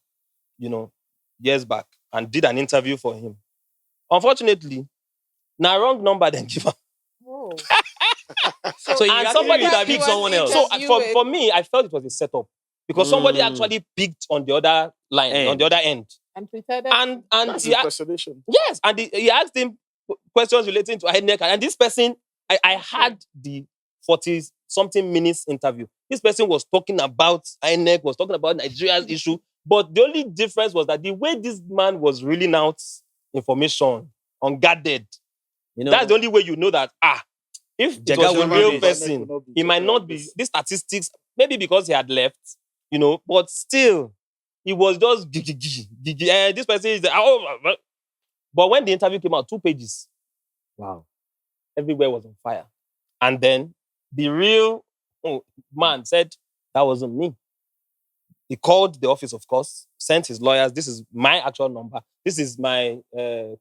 years back and did an interview for him. Unfortunately, now wrong number then give him. Oh. So and somebody picked someone else. So for me, I felt it was a setup because somebody actually picked on the other line, on the other end. And pretended. And That's impersonation. yes, and he asked him questions relating to INEC. And this person, I had the 40-something minutes interview. This person was talking about INEC, was talking about Nigeria's issue. But the only difference was that the way this man was reeling out information, unguarded, that's the only way you know that, if it was a real person, he might not be. These statistics, maybe because he had left, but still, he was just this person is but when the interview came out, 2 pages. Wow. Everywhere was on fire. And then the real man said, that wasn't me. He called the office, of course, sent his lawyers. This is my actual number. This is my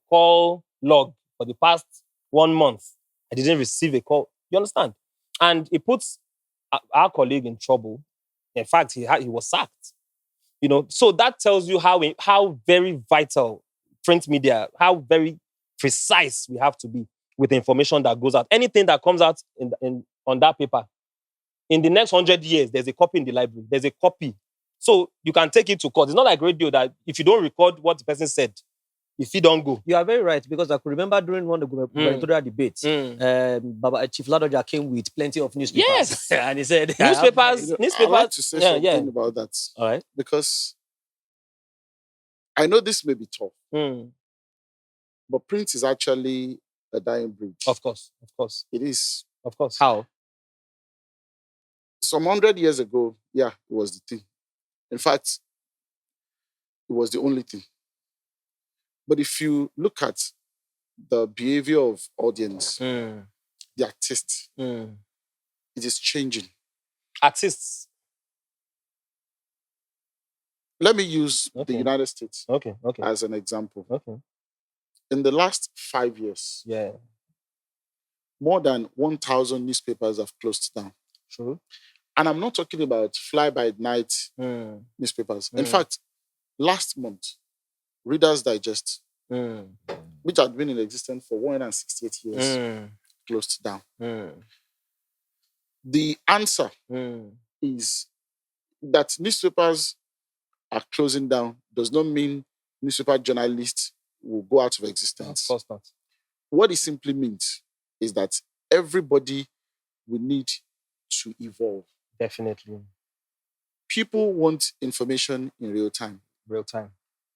call log for the past 1 month. I didn't receive a call. You understand? And it puts our colleague in trouble. In fact, he was sacked. So that tells you how very vital print media, how very precise we have to be with the information that goes out. Anything that comes out on that paper, in the next 100 years, there's a copy in the library. There's a copy. So you can take it to court. It's not like radio that if you don't record what the person said, if you don't go. You are very right, because I could remember during one of the gubernatorial debates, Chief Ladoja came with plenty of newspapers. Yes. And he said, newspapers. I'd like to say something about that. All right. Because I know this may be tough, but print is actually a dying breed. Of course. It is. Of course. How? Some 100 years ago, it was the thing. In fact, it was the only thing. But if you look at the behavior of audience, their taste, it is changing. Artists. Let me use the United States as an example. Okay. In the last 5 years, more than 1,000 newspapers have closed down. True. And I'm not talking about fly-by-night newspapers. In fact, last month, Reader's Digest, which had been in existence for 168 years, closed down. The answer is that newspapers are closing down does not mean newspaper journalists will go out of existence. Of course not. What it simply means is that everybody will need to evolve. Definitely. People want information in real time. Real time.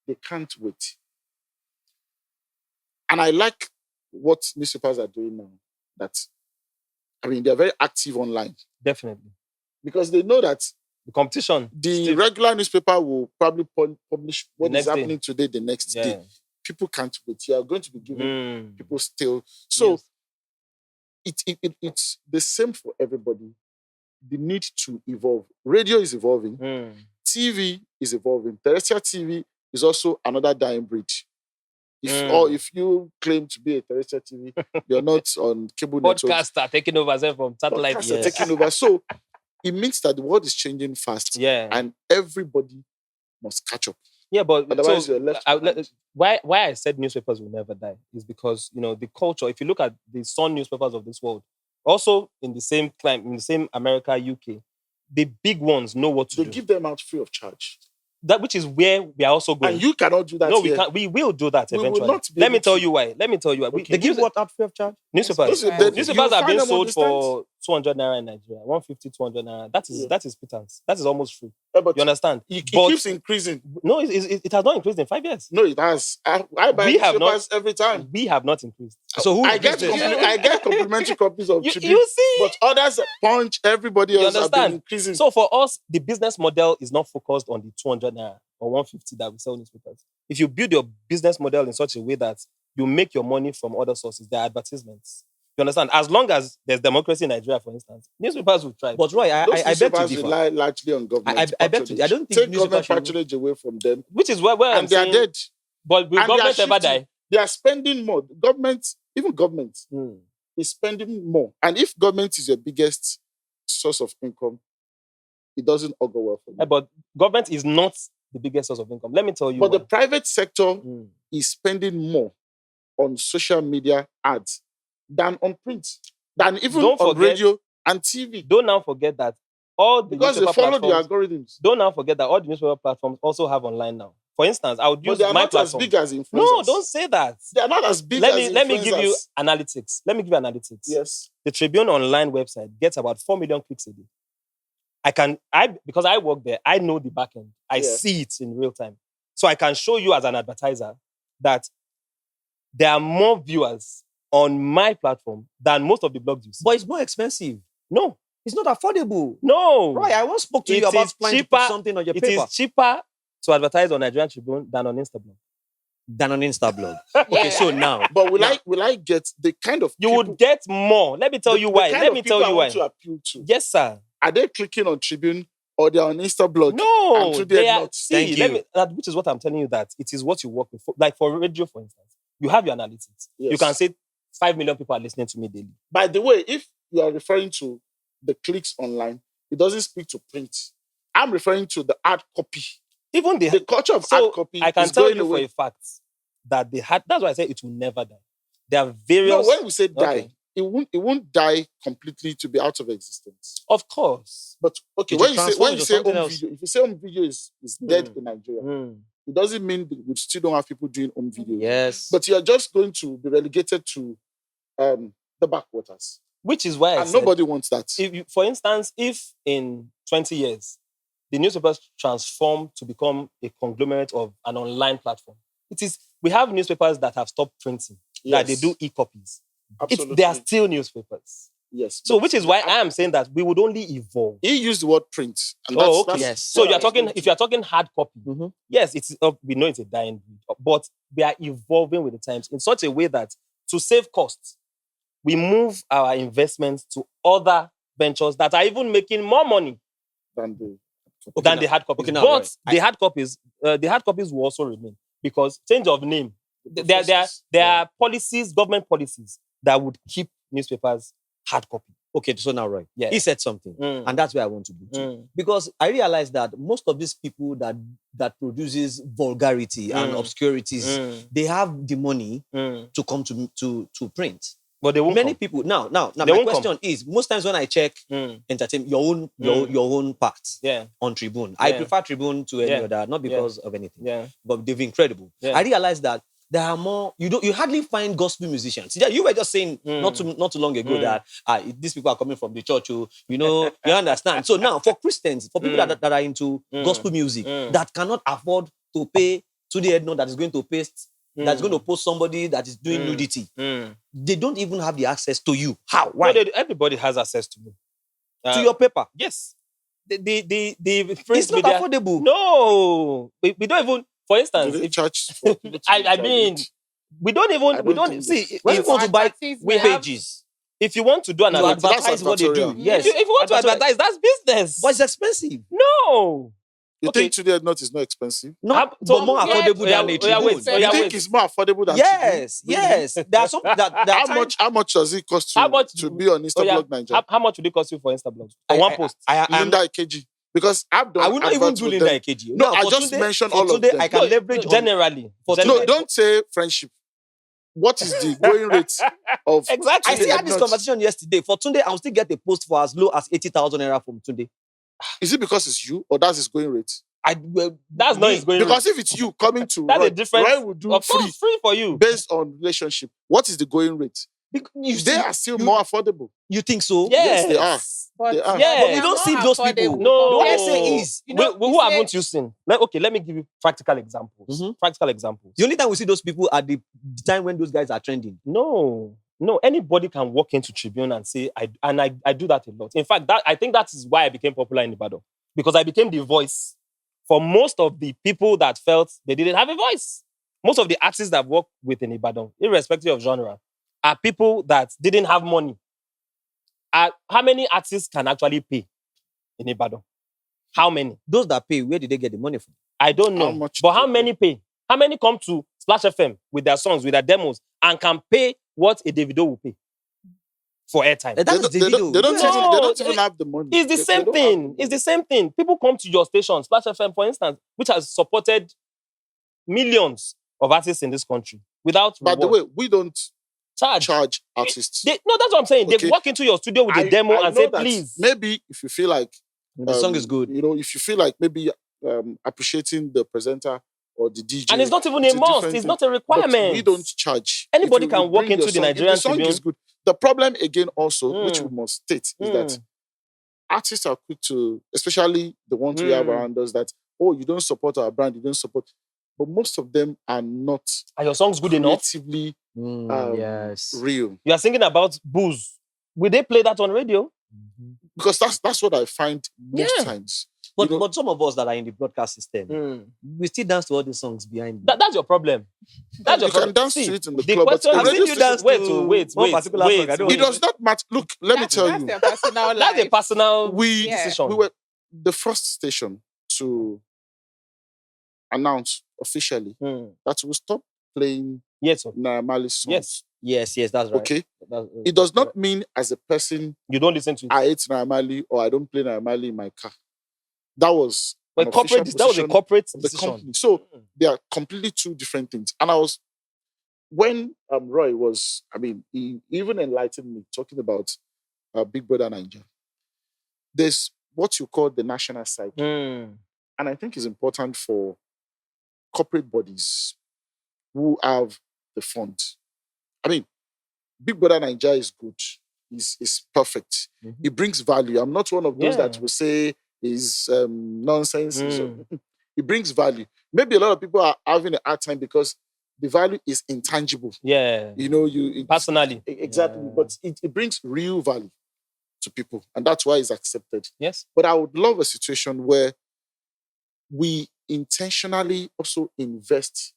They can't wait. And I like what newspapers are doing now. They're very active online Definitely. because they know that The competition. the regular newspaper will probably publish what is next day. happening today the next Yeah. day. People can't wait. You are going to be giving Mm. people still. So Yes. it's the same for everybody. The need to evolve. Radio is evolving. Mm. TV is evolving. Terrestrial TV is also another dying breed. If you claim to be a terrestrial TV, you're not on cable networks. Podcasts are taking over from satellite. Podcasts are taking over. So it means that the world is changing fast. Yeah. And everybody must catch up. Yeah, but Otherwise, so you're left behind. why I said newspapers will never die is because the culture. If you look at the Sun newspapers of this world, also in the same climate, in the same America, UK, the big ones know what to They do. give them out free of charge. That which is where we are also going. And you cannot do that. No, we here. can't. We will do that We will eventually. not be Let me able tell to. you why. Okay. They give what out free of charge? Newspapers. Yes, Newspapers you are being find them on sold the stands. for 200 naira in Nigeria, 150, 200 naira. Yeah. That is pittance. That is almost free. But You understand? it But keeps increasing. no, it has not increased in 5 years. No, it has. I buy We have newspapers every time. We have not increased. So who I get increased it? I get complimentary copies of Tribune, You see? but others Punch, everybody You else have been understand? increasing. So for us, the business model is not focused on the 200 naira or 150 that we sell newspapers. If you build your business model in such a way that you make your money from other sources, there are advertisements. You understand? As long as there's democracy in Nigeria, for instance, newspapers will thrive. But Roy, Those I beg to newspapers differ. rely largely on government. I beg to. I don't think take newspapers government should- patronage away from them, Which is where I'm and they are saying, dead. but will And they are government ever shifting. die? They are spending more. Even government Hmm. is spending more. And if government is your biggest source of income, it doesn't augur well for you. But government is not the biggest source of income. Let me tell you But the why. private sector Hmm. is spending more on social media ads than on print, than even Don't on forget- radio and TV. Don't now forget that all the Because they newspaper follow the platforms, algorithms. don't now forget that all the newspaper platforms also have online now. For instance, I would But use they are my not as platform. big as influencers. No, don't say that. They are not as big Let as me give you influencers. analytics. Let me give you analytics. Yes. The Tribune online website gets about 4 million clicks a day. Because I work there, I know the back end. I Yeah. see it in real time. So I can show you as an advertiser that there are more viewers on my platform than most of the blogs you see. But it's more expensive. No, It's not affordable. no. Roy, I once spoke to you It about is planning to cheaper- put something on your It paper is cheaper to advertise on Nigerian Tribune than on Instablog. than on Instablog. Okay, so now, But will Now- I get the kind of You people, would get more. Let me tell you the why. kind Let of me people tell I you want why. to appeal to? Yes, sir. Are they clicking on Tribune or they're on Instablog? No, And today they are. not. See, Thank you. which is what I'm telling you, that it is what you work with. Like for radio, for instance, you have your analytics. Yes. You can say 5 million people are listening to me daily. By the way, if you are referring to the clicks online, it doesn't speak to print. I'm referring to the hard copy. Even The culture of so hard copy I can is tell going you away. for a fact that that's why I say it will never die. There are various. No, when we say die, Okay. it won't die completely to be out of existence. Of course. But okay, It when will you say transform into something home else. video, if you say home video is dead in Nigeria, Mm. it doesn't mean that we still don't have people doing home videos. yes. But you are just going to be relegated to the backwaters. Which is why I And said, nobody wants that. for instance, if in 20 years the newspapers transform to become a conglomerate of an online platform, we have newspapers that have stopped printing, that they Yes. do e-copies. Absolutely. They are still newspapers. Yes. So, but which is why I am saying that we would only evolve. he used the word print. And Oh, okay. Yes. So what you're I was talking, going if to. you're talking hard copy, Mhm. yes, we know it's a dying breed, but we are evolving with the times in such a way that to save costs, we move our investments to other ventures that are even making more money than the than the hard copies. okay, now, But right. the hard copies will also remain because change of name. There process. are policies, government policies that would keep newspapers hard copy. Okay, so now, Roy, Yeah. he said something, Mm. and that's where I want to go to. Mm. Because I realize that most of these people that produces vulgarity and Mm. obscurities, Mm. they have the money Mm. to come to print. But they won't Many come. people now. They My won't question is: most times when I check Mm. entertainment, your own part Yeah, on Tribune, I Yeah. prefer Tribune to any Yeah. other, not because of anything, yeah. but they've been incredible. Yeah. I realize that there are more. You hardly find gospel musicians. Yeah, you were just saying not too long ago that these people are coming from the church. Oh, you understand. So now for Christians, for people that are into gospel music, that cannot afford to pay to the head note that is going to paste, that's going to post somebody that is doing nudity. They don't even have the access to you. How? Why? No, everybody has access to me. To your paper. Yes. The It's not affordable. No. We don't even, for Do instance, they if charge for people to I mean, it? we don't even, I we don't don't think see, so. When you want to buy we have pages, if you want to do an you advertisement, advertise what they do. advertorial. Yes. if you want to Advertorial. advertise, that's business. But it's expensive. No. You Okay. think today not is not expensive? Not, So- but more Yeah, affordable yeah, than a yeah, Tribune. wait, Oh, You yeah, think wait. it's more affordable than Yes, Tribune? yes. There are some that How much does it cost How much to be on Instablog Nigeria? How much would it cost you for Instablog? For one post? Linda Ikeji. Because I've done I will not even adverts do with Linda them. Ikeji. No, Now, I for just Tunde- mentioned for all of Tunde, them. I can leverage on. Generally. For Generally. No, don't say friendship. What is the going rate of Exactly. I still Tunde had this Ednut? conversation yesterday. For Tunde, I'll still get a post for as low as 80,000 naira from Tunde. Is it because it's you or that's his going rate? That's not his going Because rate. if it's you coming to That's Roy, a difference. Roy will do Of free course, free for you. based on relationship. What is the going rate? They are still more affordable. You think so? Yes, they are. But, They are. Yeah. But we don't see those people. No. The one I say is, Who haven't you seen? Let me give you practical examples. Mhm. Practical examples. the only time we see those people at the time when those guys are trending. No, anybody can walk into Tribune and say, I do that a lot. In fact, I think that is why I became popular in Ibadan. Because I became the voice for most of the people that felt they didn't have a voice. Most of the artists that I've worked with in Ibadan, irrespective of genre, are people that didn't have money. How many artists can actually pay in Ibadan? How many? Those that pay, where did they get the money from? I don't know. How much But do how they many pay? How many come to Splash FM with their songs, with their demos, and can pay what a Davido will pay for airtime? That is They Davido. don't No, even have the money. It's the They same don't have thing. the It's the same thing. People come to your station, Splash FM, for instance, which has supported millions of artists in this country without By the reward. way, we don't charge. charge artists. No, that's what I'm saying. They Okay. walk into your studio with a demo and know say, that please. Maybe if you feel like The song is good. if you feel like maybe appreciating the presenter or the DJ. And it's not even a it's must. different It's thing. not a But requirement. we don't charge. Anybody If can walk bring into your the song, if Nigerian the song Tribune. is good. The problem again also, which Mm. we must state, is Mm. that artists are quick to, especially the ones we have Mm. around us, that, oh, you don't support our brand, you don't support. But most of them are not Are your songs good enough? creatively Yes. real. You are singing about booze. Will they play that on radio? Because that's what I find most Yeah. times. But, You know- but some of us that are in the broadcast system, we still dance to all the songs behind me. That's your problem. That's You your can problem. dance See, to it in the the club, but question a I've is, seen radio you station- dance wait, to wait, one particular song. I don't It does not matter. Look, let me tell you. That's your personal life. that's a personal We decision. we were the first station to announce officially that we'll stop playing Yes, sir. Naira Marley's songs. Yes. Yes, that's right. Okay. That's- It does not mean as a person You don't listen to it. I hate Naira Marley or I don't play Naira Marley in my car. That was But an corporate, official that was a position corporate of the decision. company. So they are completely two different things. And when Roy was, he even enlightened me talking about Big Brother Nigeria. There's what you call the national side. Mm. And I think it's important for corporate bodies who have the fund. Big Brother Nigeria is good. Is perfect. Mhm. It brings value. I'm not one of those Yeah. that will say is nonsense. Mm. It brings value. Maybe a lot of people are having a hard time because the value is intangible. Yeah. Personally. Exactly. Yeah. But it brings real value to people. And that's why it's accepted. Yes. But I would love a situation where we intentionally also invest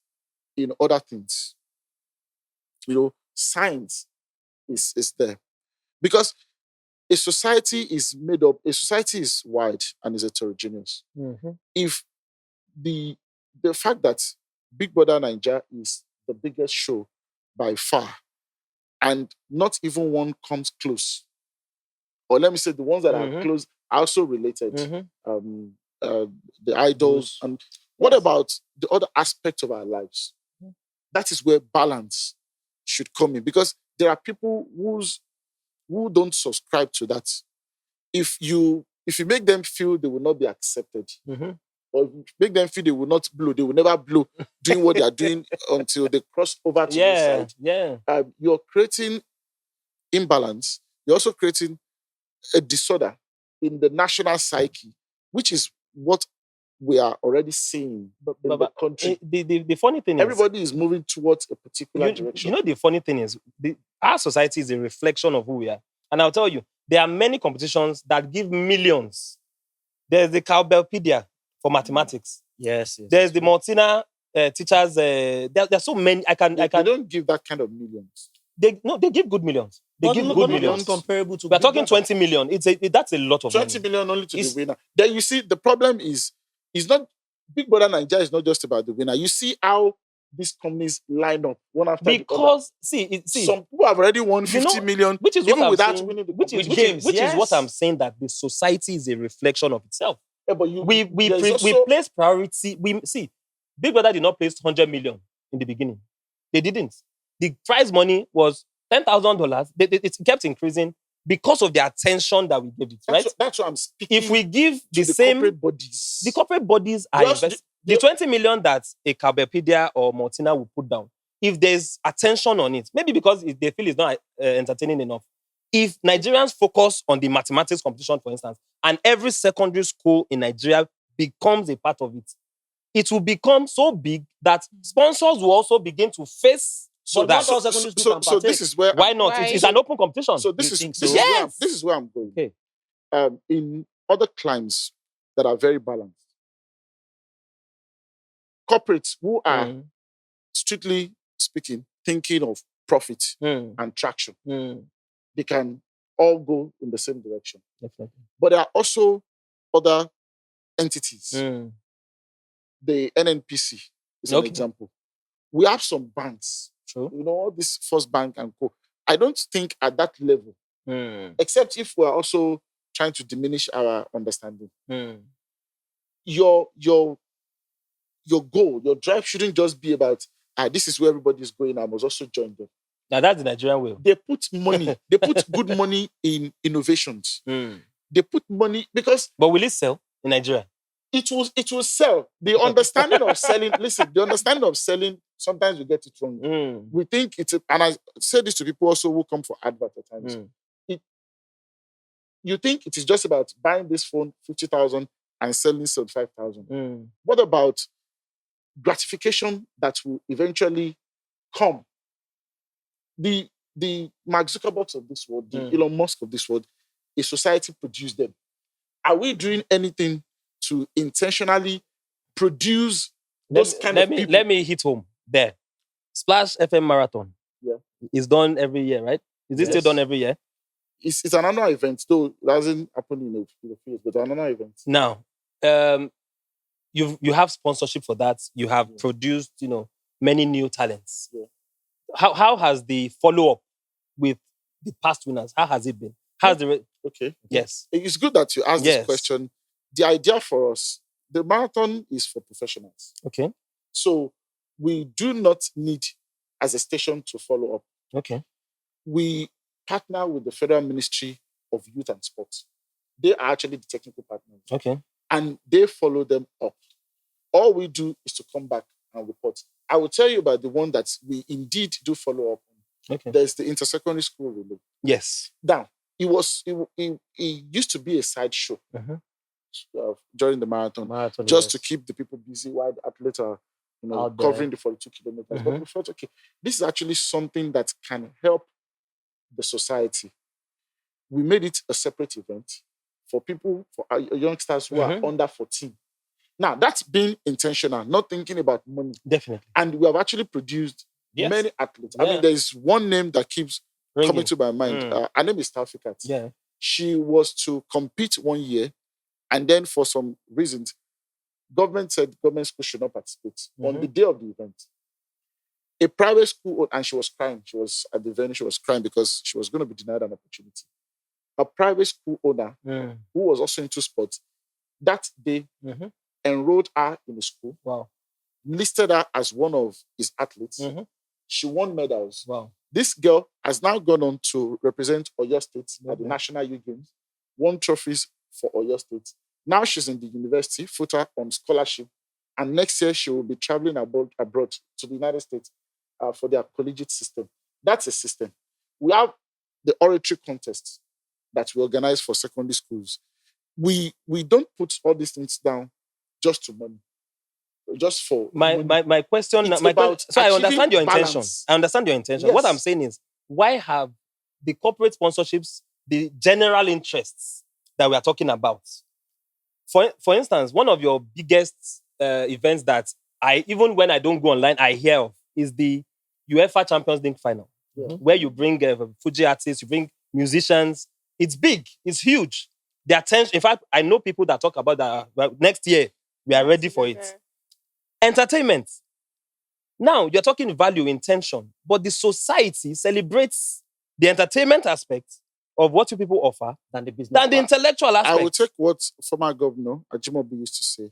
in other things. Science is there. Because a society is wide and is heterogeneous. Mhm. If the fact that Big Brother Nigeria is the biggest show by far, and not even one comes close, or let me say the ones that are close are also related. Mhm. The idols, and what about the other aspects of our lives? That is where balance should come in, because there are people who don't subscribe to that. If you make them feel they will not be accepted, Mhm. or if you make them feel they will not blow, they will never blow doing what they are doing until they cross over to the Yeah, side. yeah. You're creating imbalance. You're also creating a disorder in the national psyche, which is what we are already seeing in the country. The funny thing is, Everybody is moving towards a particular direction. you know, the funny thing is, our society is a reflection of who we are. And I'll tell you, there are many competitions that give millions. There's the Cowbellpedia for mathematics. Yes. There's the Martina teachers. There's so many. They don't give that kind of millions. They give good millions. They give good millions. Comparable to We're talking 20 million. That's a lot of 20 money. million only to the winner. Then you see, the problem is not Big Brother Nigeria is not just about the winner. You see how these companies line up one after the other. Because see, some people have already won 50 million, which is even what I'm without saying, winning the which competition. is what I'm saying, that the society is a reflection of itself. Yeah, but we place priority. We see, Big Brother did not place 100 million in the beginning. They didn't. The prize money was $10,000. It kept increasing because of the attention that we gave it. Right. That's what I'm speaking. If we give the same corporate bodies, the corporate bodies are investing. The 20 million that a Cowbellpedia or Martina will put down, if there's attention on it, maybe because they feel it's not entertaining enough. If Nigerians focus on the mathematics competition, for instance, and every secondary school in Nigeria becomes a part of it, it will become so big that sponsors will also begin to face. So this is where why not? It's an open competition. So this is where I'm going. Okay. In other climes that are very balanced, corporates who are strictly speaking thinking of profit and traction, they can all go in the same direction. Definitely. But there are also other entities. The NNPC is an example. We have some banks. True. You know, this First Bank and Co. I don't think at that level, except if we're also trying to diminish our understanding. Your goal, your drive shouldn't just be about, this is where everybody is going, I must also join them. Now that's the Nigerian way. They put money, they put good money in innovations. They put money because... But will it sell in Nigeria? It will sell. The understanding of selling, listen, the understanding of selling, sometimes we get it wrong. We think it's, and I say this to people also who come for advert at times. You think it is just about buying this phone, 50,000, and selling 75,000. What about gratification that will eventually come? The Mark Zuckerberg of this world, the Elon Musk of this world, a society produced them. Are we doing anything to intentionally produce those kind of people? Let me hit home there. Splash FM Marathon. Yeah. It's done every year, right? Is it still done every year? It's an annual event, though it hasn't happened in the field, but an annual event. Now, you have sponsorship for that. You have produced, many new talents. Yeah. How has the follow-up with the past winners, how has it been? Okay. Yes. It's good that you asked this question. The idea for us, the marathon is for professionals. Okay. So we do not need, as a station, to follow up. Okay. We partner with the Federal Ministry of Youth and Sports. They are actually the technical partners. Okay. And they follow them up. All we do is to come back and report. I will tell you about the one that we indeed do follow up on. Okay. There's the inter-secondary school relay. Yes. Now, it used to be a side show during the marathon just to keep the people busy while the athletes are covering the 42 kilometers. But we thought, okay, this is actually something that can help the society. We made it a separate event for people, for our youngsters who are under 14. Now, that's been intentional, not thinking about money. Definitely. And we have actually produced many athletes. I mean, there's one name that keeps coming to my mind. Her name is Taufikat. Yeah. She was to compete 1 year, and then for some reasons, government said government school should not participate. On the day of the event, a private school, and she was crying. She was at the venue, she was crying because she was going to be denied an opportunity. A private school owner who was also into sports, that day enrolled her in the school. Wow. Listed her as one of his athletes. She won medals. Wow. This girl has now gone on to represent Oyo State at the National Youth Games, won trophies for Oyo State. Now she's in the university, put her on scholarship, and next year she will be traveling abroad to the United States for their collegiate system. That's a system. We have the oratory contest that we organize for secondary schools. We don't put all these things down just to money, just for my question. It's My about question. So I understand achieving your intention. balance. I understand your intention. What I'm Yes. saying is, why have the corporate sponsorships, the general interests that we are talking about? For instance, one of your biggest events that even when I don't go online, I hear of is the UEFA Champions League final, where you bring Fuji artists, you bring musicians. It's big, it's huge. The attention. In fact, I know people that talk about that. Well, next year we are ready for it. Entertainment. Now you're talking value, intention, but the society celebrates the entertainment aspect of what you people offer Than the business. than the intellectual aspect. I will take what former governor Ajimobi used to say,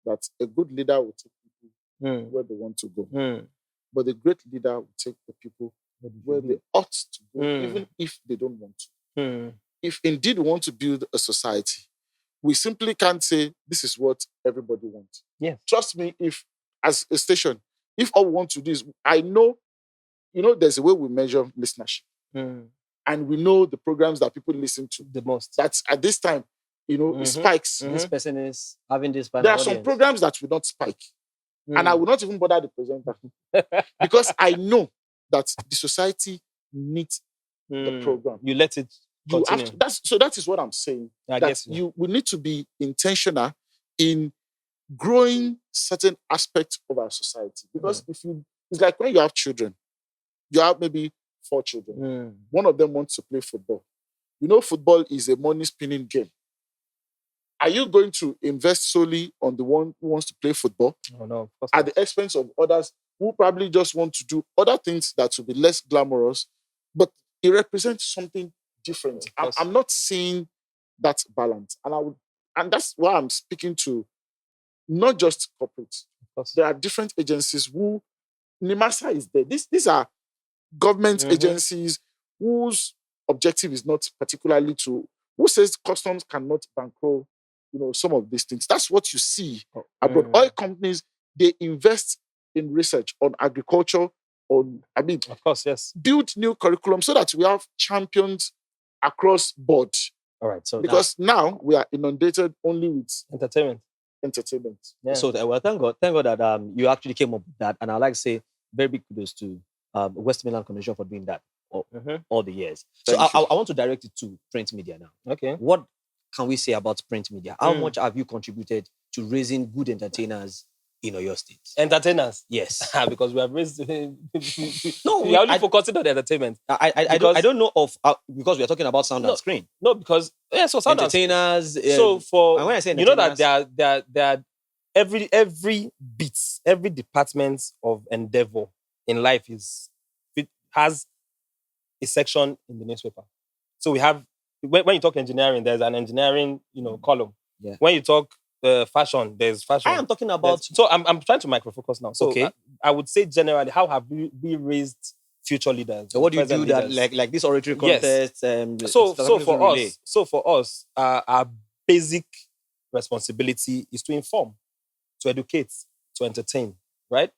that a good leader will take people where they want to go. But the great leader will take the people where they ought to go, even if they don't want to. If indeed we want to build a society, we simply can't say this is what everybody wants. Yeah. Trust me, if as a station, if all we want to do is, I know, there's a way we measure listenership. And we know the programs that people listen to The most. That's at this time, it spikes. This person is having this. There are some programs that will not spike. And I will not even bother the presenter. Because I know that the society needs the program. You let it continue. That is what I'm saying. I guess we need to be intentional in growing certain aspects of our society. Because it's like when you have children, you have maybe 4 children. One of them wants to play football. Football is a money spinning game. Are you going to invest solely on the one who wants to play football no, of course at not. the expense of others who probably just want to do other things that will be less glamorous, but it represents something different? I'm not seeing that balance. And that's why I'm speaking to not just corporates. There are different agencies who NIMASA is there. These are government agencies whose objective is not particularly who says customs cannot bankroll, some of these things. That's what you see abroad. Oil companies, they invest in research on agriculture, of course, yes. Build new curriculum so that we have champions across board. All right. So because now we are inundated only with entertainment. Yeah. So thank God that you actually came up with that, and I'd like to say very big kudos to West Midland Commission for doing that all the years. So I want to direct it to print media now. Okay. What can we say about print media? How much have you contributed to raising good entertainers in your state? Entertainers? Yes. Because we have raised... No, we are only focusing on the entertainment. I don't know of... because we are talking about sound and screen. No, because... Yeah, so sound entertainers... so for... And when I say you know that there are every bit, every department of endeavor in life has a section in the newspaper. So we have... When you talk engineering, there's an engineering, column. Yeah. When you talk fashion, there's fashion. I am talking about... So I'm trying to micro-focus now. So okay. I would say generally, how have we raised future leaders? So what do you do that, like this oratory contest? Yes. So for us, our basic responsibility is to inform, to educate, to entertain, right?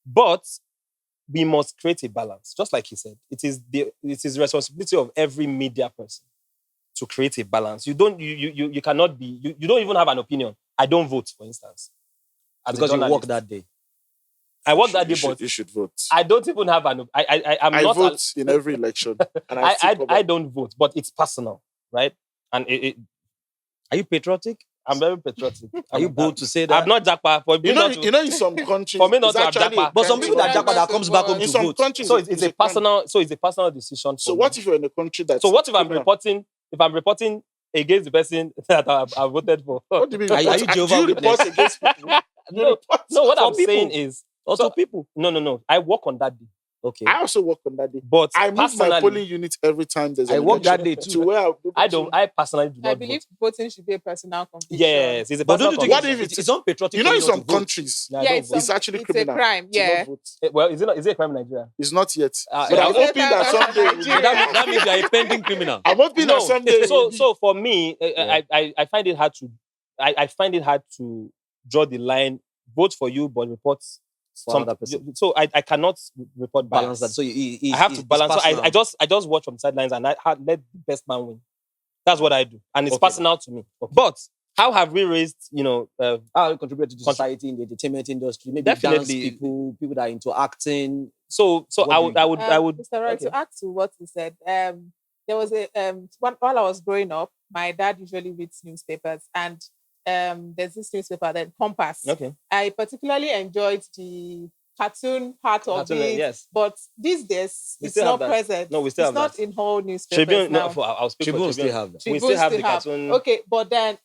But we must create a balance. Just like he said, it is the responsibility of every media person to create a balance. You cannot be, you don't even have an opinion. I don't vote, for instance. Because you work that day. I work that day, but you should vote. I don't even have an opinion. I vote in every election. And I don't vote, but it's personal, right? And are you patriotic? I'm very patriotic. Are you bold to say that? I'm not Japa. In some countries, for me not to have Japa. But some people that Japa that comes back home to vote. Countries, so it's a personal decision. So what if you're in a country that? So what if I'm reporting? If I'm reporting against the person that I voted for? What do you mean? Are you Jehovah's Witness? Against people? No. What I'm saying is also people. No. I work on that day. Okay. I also work on that day. But I move my personally, polling unit every time there's I an work that election day to too. where I'll be able to- I personally do I not believe vote. voting should be a personal conviction. Yes, it's a But personal don't you think What conviction. if it's unpatriotic you know, for in you not to some vote? countries, No, I Yeah, don't it's, vote. it's actually it's criminal a crime. to not Yeah. vote. Well, is it a crime in Nigeria? It's not yet. Uh, But yeah, I'm It's a hoping that crime someday. in So that means you're a pending criminal. I'm hoping that No. someday. So for me, Yeah. I find it hard to I find it hard to draw the line. Vote for you, but report For another person. So I cannot report Balance that. bias. So I have to balance. So I just watch from sidelines and let the best man win. That's what I do, and it's Okay. personal to me. But how have we raised, how you contribute to the society in the entertainment industry? Maybe dance Definitely. people that are into acting. so What do I would Mr. Roy, okay. to add to what you said, there was a while I was growing up, my dad usually reads newspapers, and there's this newspaper then Compass. Okay. I particularly enjoyed the cartoon part of Cartoon, it, yes. but these days We it's still have not that. present. No, we still it's have not that. in whole newspapers Tribune, now. I'll speak for Tribune still Tribune. have that. We Tribune still have the have. cartoon. Okay, but then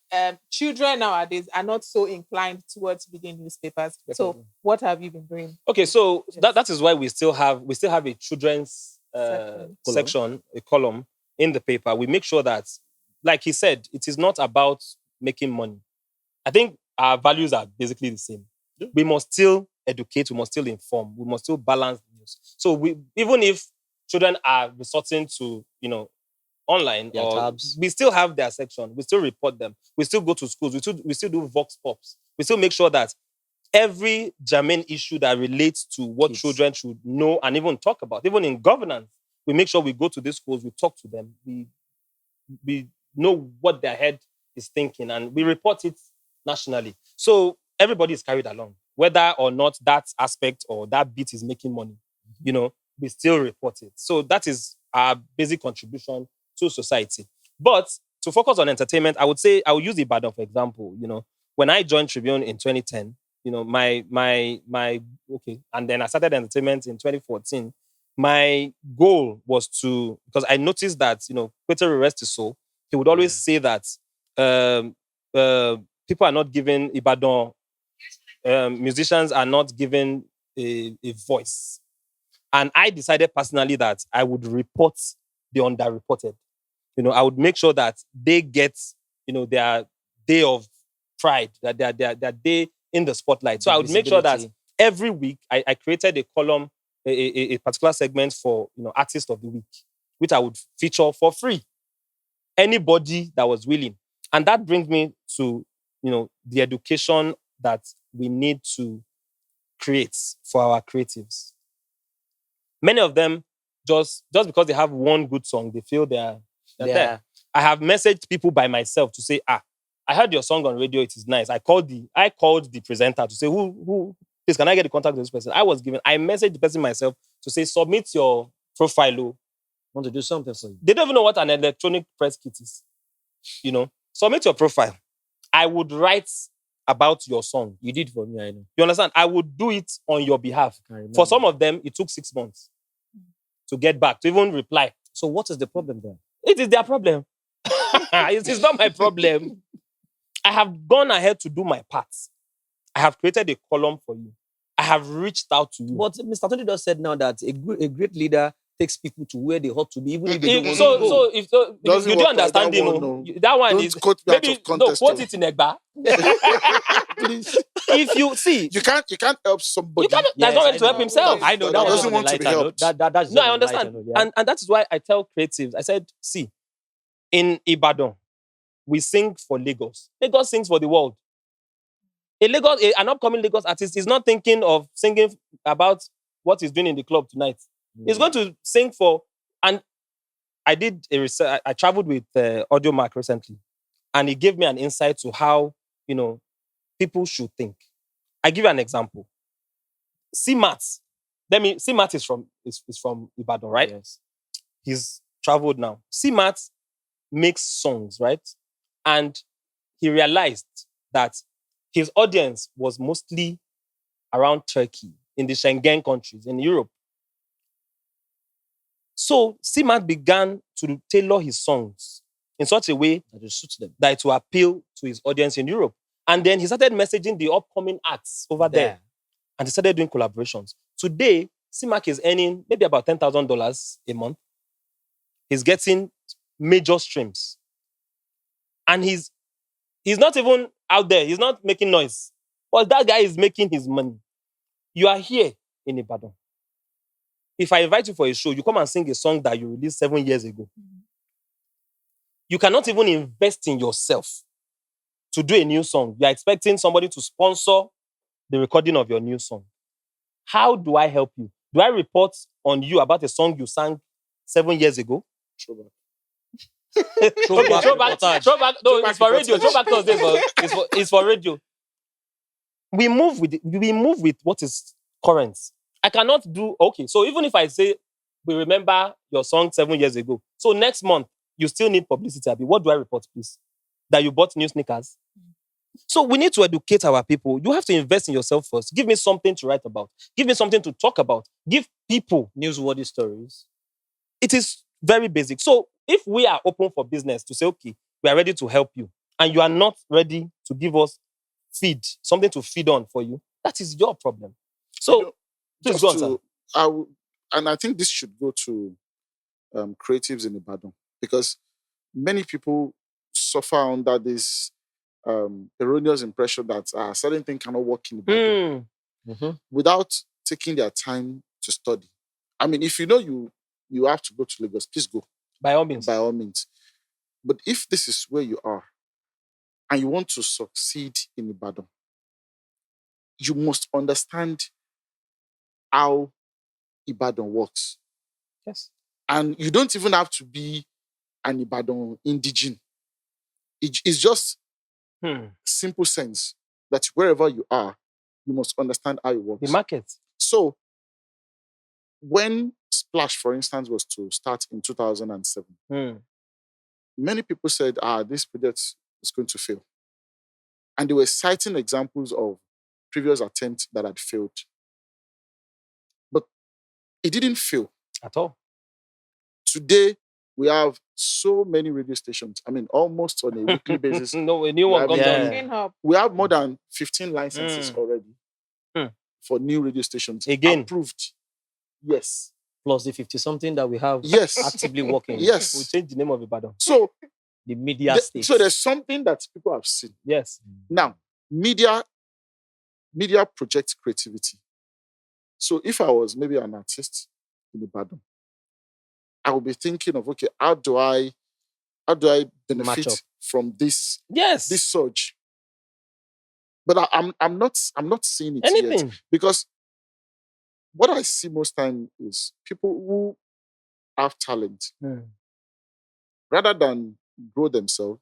children nowadays are not so inclined towards reading newspapers. Definitely. So what have you been doing? Okay, so Yes. that is why we still have a children's Section. a column in the paper. We make sure that, like he said, it is not about making money. I think our values are basically the same. Yeah. We must still educate, we must still inform, we must still balance the news. So even if children are resorting to, online, Their tabs. we still have their section, we still report them, we still go to schools, we still do vox pops, we still make sure that every germane issue that relates to what Kids. children should know and even talk about, even in governance, we make sure we go to these schools, we talk to them, we know what their head is thinking, and we report it nationally. So everybody is carried along, whether or not that aspect or that bit is making money, we still report it. So that is our basic contribution to society. But to focus on entertainment, I would say I will use Ibadan for example. When I joined Tribune in 2010, and then I started entertainment in 2014. My goal was to, because I noticed that, Peter rest his soul, he would always say that people are not given Ibadan, musicians are not given a voice. And I decided personally that I would report the underreported. I would make sure that they get, their day of pride, that their day in the spotlight. So I would make sure that every week I created a column, a particular segment for, Artist of the Week, which I would feature for free. Anybody that was willing. And that brings me to, the education that we need to create for our creatives. Many of them, just because they have one good song, they feel they're there. I have messaged people by myself to say, I heard your song on radio, it is nice. I called the presenter to say, who, please, can I get the contact of this person? I messaged the person myself to say, submit your profile. Want to do something for you. They don't even know what an electronic press kit is. Submit your profile. I would write about your song. You did for me, I know. You understand? I would do it on your behalf. For some of them, it took 6 months to get back, to even reply. So what is the problem then? It is their problem. It is not my problem. I have gone ahead to do my part. I have created a column for you. I have reached out to you. But Mr. Tunde just said now that a great leader takes people to where they ought to be, even if they don't want to go. Doesn't you do work like understand that him. one, no. That one Don't is quote me out maybe of context, quote though. it in Egba. Please. If you see, You can't help somebody. you cannot. That's Yes, not I ready to help know. himself. I know That that doesn't one want to be I know. helped. That's No, I just understand. light, yeah. And that is why I tell creatives, I said, see, in Ibadan, we sing for Lagos. Lagos sings for the world. An upcoming Lagos artist is not thinking of singing about what he's doing in the club tonight. He's going to sing for, and I did a research. I traveled with Audio Mark recently, and he gave me an insight to how, people should think. I give you an example. C-Mat. C-Mat is from Ibadan, right? Yes. He's traveled now. C-Mat makes songs, right? And he realized that his audience was mostly around Turkey, in the Schengen countries, in Europe. So C-Mat began to tailor his songs in such a way That it suits them. that it will appeal to his audience in Europe. And then he started messaging the upcoming acts over there. And he started doing collaborations. Today, C-Mac is earning maybe about $10,000 a month. He's getting major streams. And he's not even out there. He's not making noise. But that guy is making his money. You are here in Ibadan. If I invite you for a show, you come and sing a song that you released 7 years ago. You cannot even invest in yourself to do a new song. You are expecting somebody to sponsor the recording of your new song. How do I help you? Do I report on you about a song you sang 7 years ago? Throwback. Throwback. No, it's for radio. Throwback Thursday, it's for radio. We move with what is current. I cannot do, okay, so even if I say, we remember your song 7 years ago, so next month, you still need publicity, Abi. What do I report, please? That you bought new sneakers? So we need to educate our people. You have to invest in yourself first. Give me something to write about. Give me something to talk about. Give people Newsworthy stories. it is very basic. So if we are open for business to say, okay, we are ready to help you, and you are not ready to give us something to feed on for you, that is your problem. So, please go on, sir. And I think this should go to creatives in Ibadan, because many people suffer under this erroneous impression that certain things cannot work in Ibadan without taking their time to study. I mean, if you know you have to go to Lagos, please go. By all means. By all means. But if this is where you are and you want to succeed in Ibadan, you must understand how Ibadan works. Yes. And you don't even have to be an Ibadan indigene. It's just simple sense that wherever you are, you must understand how it works. The market. So, when Splash, for instance, was to start in 2007, many people said, this project is going to fail. And they were citing examples of previous attempts that had failed. But it didn't fail. At all. Today, we have so many radio stations. I mean, almost on a weekly basis. No, a new one comes out. We have more than 15 licenses already for new radio stations. Again. Approved. Yes. Plus the 50-something that we have actively working. Yes. We'll change the name of Ibadan. So, the media state. So there's something that people have seen. Yes. Now, media projects creativity. So if I was maybe an artist in Ibadan, I would be thinking of, okay, how do I benefit from this surge? But I'm not seeing it yet, because what I see most time is people who have talent, rather than grow themselves,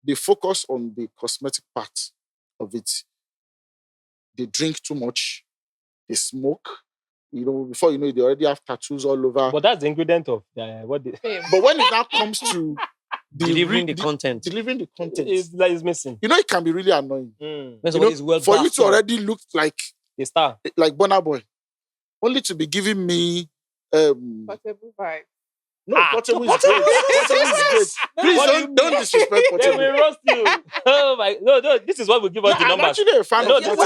they focus on the cosmetic part of it. They drink too much, they smoke. Before you know it, they already have tattoos all over. But that's the ingredient of what they... But when it now comes to delivering the content, it's missing. It can be really annoying. For you to already look like a star, like Burna Boy, only to be giving me Portable vibe. No, Portable is great. Portable is great. Please don't disrespect Portable. They will roast you. Oh my, no, this is what will give us the numbers. I'm actually a fan of Portable.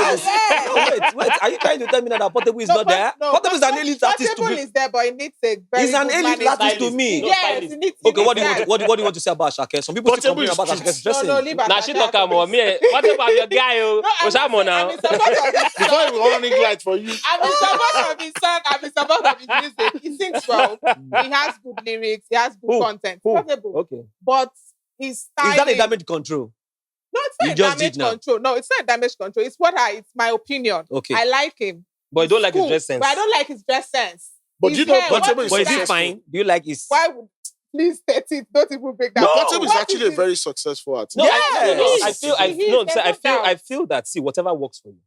Wait, are you trying to tell me that Portable is not there? Portable is an elite artist to me. Portable is there, but it needs a very He's an elite artist to me. Yes, it needs. Okay, what do you want to say about Shake? Some people still complain about Shake's dressing. No, leave Nah, she talk about me. What about your guy? Osamo now. Before we want ring light for you. I'm in support of his song. I'm in support of his music. He sings well. He has good lyrics. He has good content. Portable. Okay. But his style. Is that a damage control? No, it's not a damage control. No, it's not a damage control. It's my opinion. Okay. I like him. But you don't like his dress sense. But I don't like his dress sense. But you know, Portable is it fine? Do you like his? Why would please state it? Don't even break that. No, Portable is actually a very successful artist. No, I feel that, see, whatever works for you.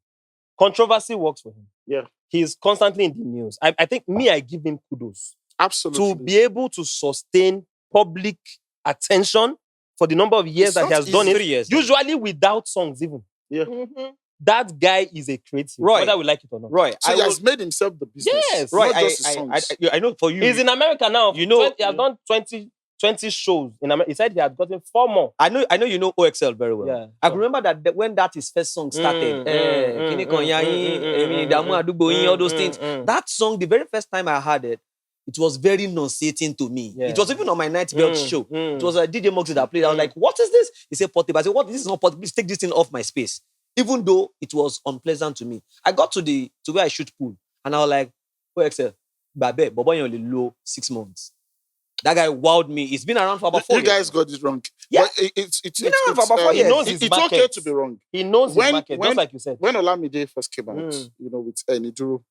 Controversy works for him. Yeah. He's constantly in the news. I think I give him kudos. Absolutely. To be able to sustain public attention for the number of years that he has done it. 3 years. Usually without songs even. Yeah. Mm-hmm. That guy is a creative, whether we like it or not. Right. So he has made himself the business. Yes. Right. Not just his songs. I know for you. He's in America now. You know, he has done 20 20 shows in America. He said he had gotten 4 more. I know you know OXL very well. Yeah, I sure. remember that when that his first song started, Kini Kan Yayin, Damu Adugbo Yin, all those things. That song, the very first time I heard it, it was very nauseating to me. Yeah. It was even on my Night Belt show. It was a DJ Moxie that played. I was like, what is this? He said portable. I said, what? This is not portable. Please take this thing off my space. Even though it was unpleasant to me. I got to where I shoot pool, and I was like, OXL, Babe, Bobo only low 6 months. That guy wowed me. It's been around for about 4 years. You guys got it wrong. Yeah. But it's been around for about 4 He years. knows his it's market. okay to be wrong. He knows When- his market, when- just like you said. When Olamide first came out, with Niduro,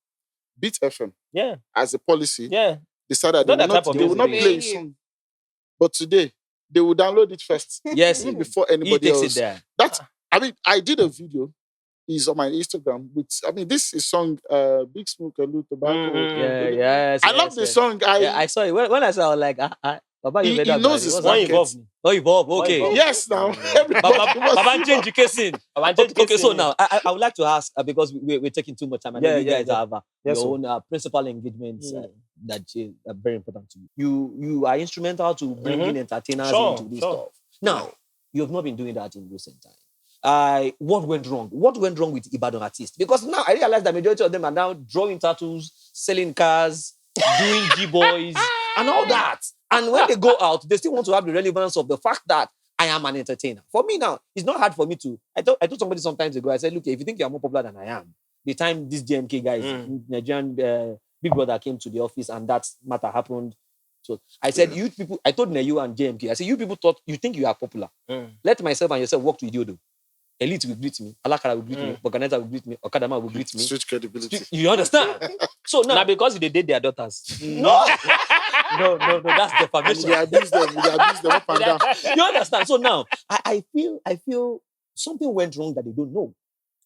Beat FM, Yeah, as a policy, yeah. decided Not they that will type of they will not music. play his song. But today, they will download it first. Yes, Even before he anybody takes else. it there. I did a video. It's on my Instagram. This is song Big Smoke and Tobacco. Yes. I love the song. I saw it. When I saw it, I was like, Baba, you He better knows buy it. his What's One that? market. involved me. Oh, Evolve. Okay. Evolve. Yes, now. Everybody was- Baba change the casing. Okay, Okay, so now I would like to ask because we're taking too much time. I know Yeah, you guys yeah. have Yes, your sir. own principal engagements Mm. that are very important to you. You are instrumental to bringing entertainers Sure, into this sure. stuff. Now you have not been doing that in recent time. What went wrong? What went wrong with Ibadan artists? Because now I realize the majority of them are now drawing tattoos, selling cars, doing G-boys, and all that. And when they go out, they still want to have the relevance of the fact that I am an entertainer. For me now, it's not hard for me to. I told somebody some time ago, I said, look, if you think you're more popular than I am, the time this JMK guys, Nigerian Big Brother came to the office and that matter happened. So I said, you people, I told Neyu and JMK, I said, you people you think you are popular. Let myself and yourself work to Idiodo. Elite will greet me, Alakara will greet me, Organizer will greet me, Okadama will greet me. Switch credibility. You understand? So now, Now because they date their daughters. no, that's And defamation. they abuse them up and down. You understand? So now, I feel something went wrong that they don't know.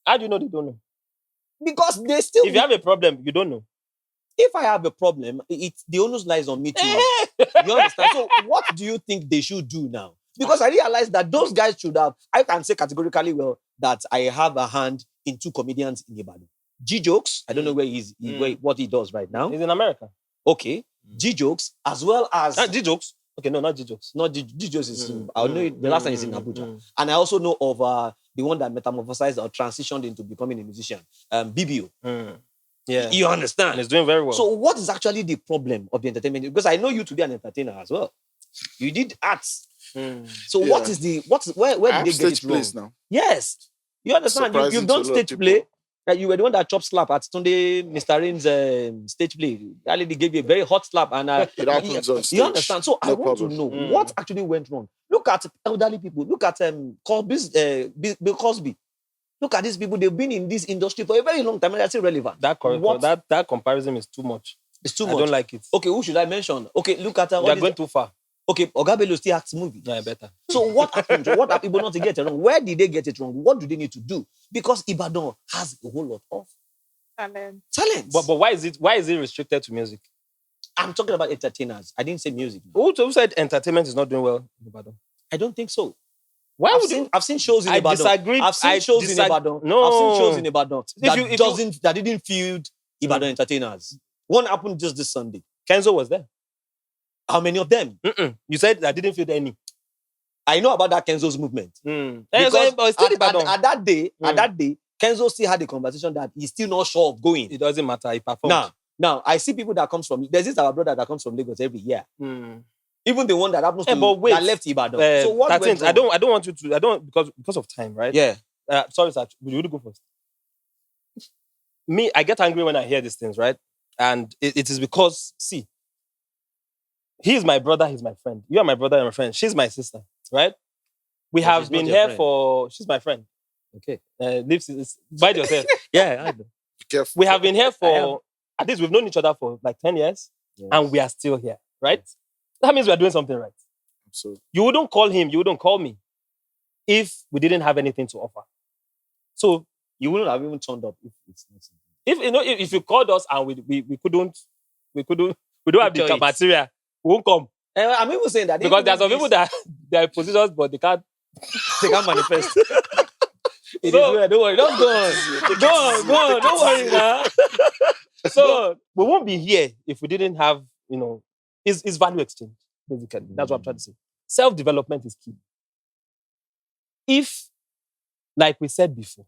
How do you know they don't know? Because they still... If you have a problem, you don't know. If I have a problem, the onus lies on me too. You understand? So what do you think they should do now? Because I realize that those guys should have... I can say categorically well that I have a hand in 2 comedians in Ibadan. G-Jokes, I don't know where what he does right now. He's in America. Okay. G-Jokes, as well as... G-Jokes. Okay, no, not G-Jokes. Not G-Jokes is... I know the last time he's in Abuja. And I also know of the one that metamorphosized or transitioned into becoming a musician, BBO. Yeah. You understand? And he's doing very well. So what is actually the problem of the entertainment? Because I know you to be an entertainer as well. You did arts. So Yeah. what is where I did have they get stage it wrong? plays now. Yes. You understand? Surprising You've done to a lot of stage play. people. You were the one that chopped slap at Tunde, Mr. Rain's stage play. That lady gave you a very hot slap. And It happens on stage. you understand? So I No want problem. to know what actually went wrong. Look at elderly people. Look at Bill Cosby. Look at these people. They've been in this industry for a very long time and they're still relevant. That comparison is too much. It's too I much. don't like it. Okay, who should I mention? Okay, look at You're going too far. Okay, Ogabelo still acts movie. Yeah, better. So what happened? What are people not to get it wrong? Where did they get it wrong? What do they need to do? Because Ibadan has a whole lot of talent. But why is it restricted to music? I'm talking about entertainers. I didn't say music. Who said entertainment is not doing well in Ibadan? I don't think so. Why would I've seen shows in I Ibadan. disagree. I've seen shows in Ibadan. No. I've seen shows in Ibadan If that didn't field Ibadan entertainers. One happened just this Sunday. Kenzo was there? How many of them? You said I didn't feel any. I know about that Kenzo's movement. Because Because at that day, Kenzo still had a conversation that he's still not sure of going. it doesn't matter. He performed. Now I see people that comes from... There's this our brother that comes from Lagos every year. Even the one that happens to... but wait. that left Ibadan. So what went wrong? I don't want you to. I don't because of time, right? Yeah. Sorry, sir. Would you go first? Me, I get angry when I hear these things, right? And it is because, see, he is my brother, he's my friend. You are my brother and my friend. She's my sister, right? We But have she's not been your here friend. for... She's my friend. Okay. Bite yourself. Yeah, I know. Be careful. We have been here I am. for... At least we've known each other for like 10 years. And we are still here, right? That means we are doing something right. So You wouldn't call him, you wouldn't call me if we didn't have anything to offer. So You wouldn't have even turned up if it's not something. if you called us and we don't have the Picture it. material, we won't come. I'm even saying that Because there are some people that they are in positions, but they can't manifest. It So- is weird. Don't worry. Don't go on. Don't worry now. So we won't be here if we didn't have, it's value exchange. basically. That's what I'm trying to say. Self-development is key. If, like we said before,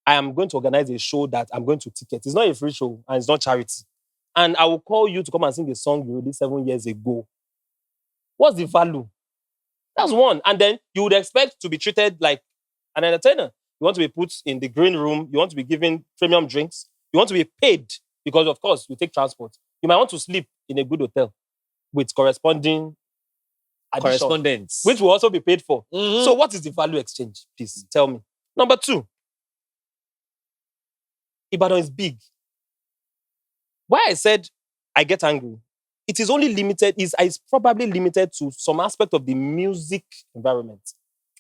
I am going to organize a show that I'm going to ticket. It's not a free show and it's not charity. And I will call you to come and sing a song you released 7 years ago. What's the value? That's one. And then you would expect to be treated like an entertainer. You want to be put in the green room. You want to be given premium drinks. You want to be paid because, of course, you take transport. You might want to sleep in a good hotel with corresponding addition, Correspondence. which will also be paid for. Mhm. So what is the value exchange? Please tell me. Number 2, Ibadan is big. Why I said I get angry, it is only limited, is probably limited to some aspect of the music environment,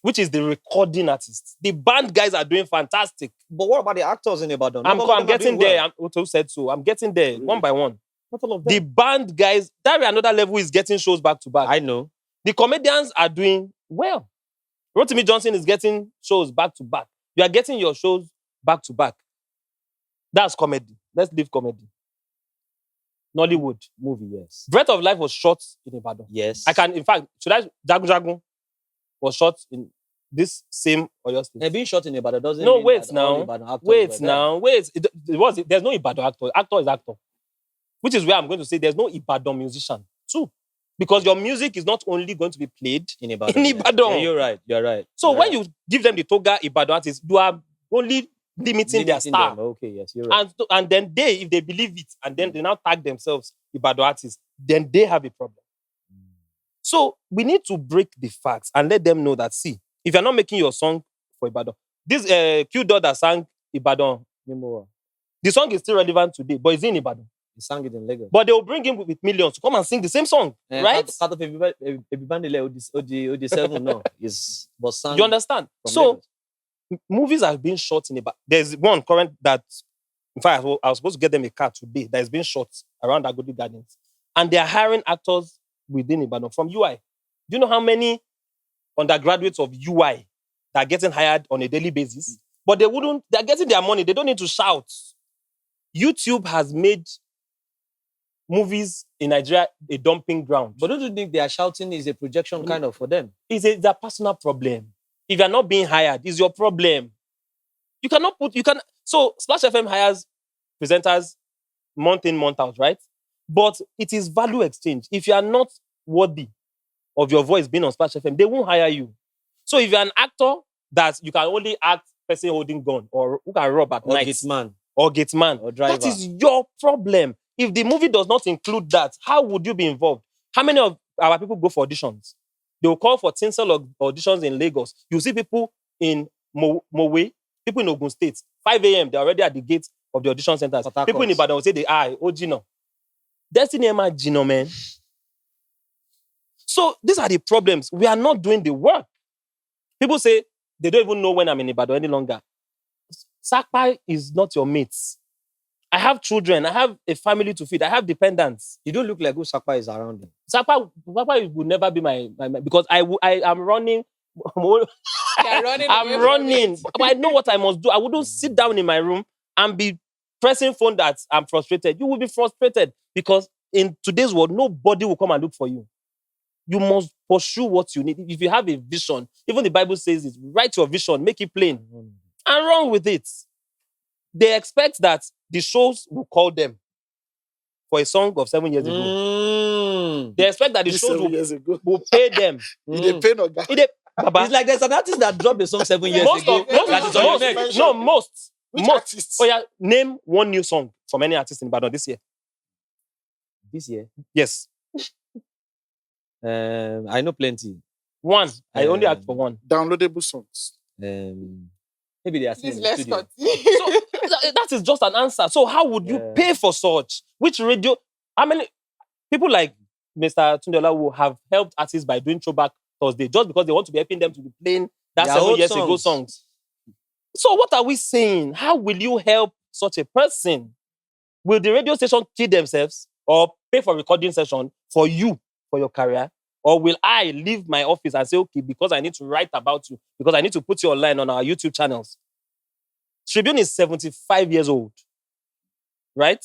which is the recording artists. The band guys are doing fantastic. But what about the actors in Ibadan? I'm Not all of them are getting doing there. well. Oto said so. I'm getting there one by one. Not all of them. The band guys, that another level is getting shows back to back. I know. The comedians are doing well. Rotimi Johnson is getting shows back to back. You are getting your shows back to back. That's comedy. Let's leave comedy. Nollywood. Movie, yes. Breath of Life was shot in Ibadan. Yes. In fact, Jagun Jagun was shot in this same Oyo State. They're being shot in Ibadan doesn't No, mean wait that all now. Ibadan actors Wait were there. now. Wait. There's no Ibadan actor. Actor is actor. Which is where I'm going to say there's no Ibadan musician too. Because your music is not only going to be played In Ibadan. in yes. Ibadan. Yeah, you're right. You're right. So You're when right. you give them the Toga Ibadan artists, you are only limiting their Limiting star. them. Okay, yes, you're right. And then if they believe it, and then they now tag themselves Ibadan artists, then they have a problem. So we need to break the facts and let them know that, see, if you're not making your song for Ibadan, this Q Dot that sang Ibadan, the song is still relevant today, but it's in Ibadan. He sang it in Lagos. But they will bring him with millions to come and sing the same song, right? Part of Ebibandele OD7 no is was sang. You understand? from So Lagos. movies have been shot in Ibadan. There's one current that, in fact, I was supposed to get them a car today that is being shot around Agodi Gardens. And they are hiring actors within Ibadan from UI. Do you know how many undergraduates of UI that are getting hired on a daily basis? But they're getting their money. They don't need to shout. YouTube has made movies in Nigeria a dumping ground. But don't you think their shouting is a projection kind of for them? It's a personal problem. If you're not being hired, it's your problem. So Splash FM hires presenters month in, month out, right? But it is value exchange. If you are not worthy of your voice being on Splash FM, they won't hire you. So if you're an actor that you can only act person holding gun or who can rob at Or night gateman. or gateman, Or driver. that is your problem. If the movie does not include that, how would you be involved? How many of our people go for auditions? They will call for tinsel auditions in Lagos. You see people in Mowe, people in Ogun State, 5 a.m., they're already at the gate of the audition centers. Port Harcourt. People in Ibadan will say, Gino. Destiny Emma Gino, man. So these are the problems. We are not doing the work. People say they don't even know when I'm in Ibadan any longer. Sakpai is not your mate. I have children. I have a family to feed. I have dependents. You don't look like who Sakpa is around him. Sakpai would never be my because I am running. You're running I'm away from running. it. But I know what I must do. I wouldn't sit down in my room and be pressing phone that I'm frustrated. You will be frustrated because in today's world, nobody will come and look for you. You must pursue what you need. If you have a vision, even the Bible says it, write your vision, make it plain, and run with it. They expect that the shows will call them for a song of 7 years ago. They expect that the This shows 7 years ago. will pay them. You dey pay no guy. Baba, It's like there's an artist that dropped a song 7 years most ago. of most, that is on your neck. most- no, most. Which Most. artists? Oh yeah, name one new song from any artist in Ibadan this year. This year. Yes, I know plenty. one. I only asked for one. Downloadable songs. Maybe they are still Please, in the let's studio. continue. So that is just an answer. So how would you Yeah. pay for such? Which radio? How many people like Mr. Tunde Olawuwo have helped artists by doing Throwback Thursday just because they want to be helping them to be playing that Their 7 old years ago songs. songs? So what are we saying? How will you help such a person? Will the radio station kill themselves or pay for recording session for you, for your career? Or will I leave my office and say, okay, because I need to write about you, because I need to put you online on our YouTube channels? Tribune is 75 years old, right?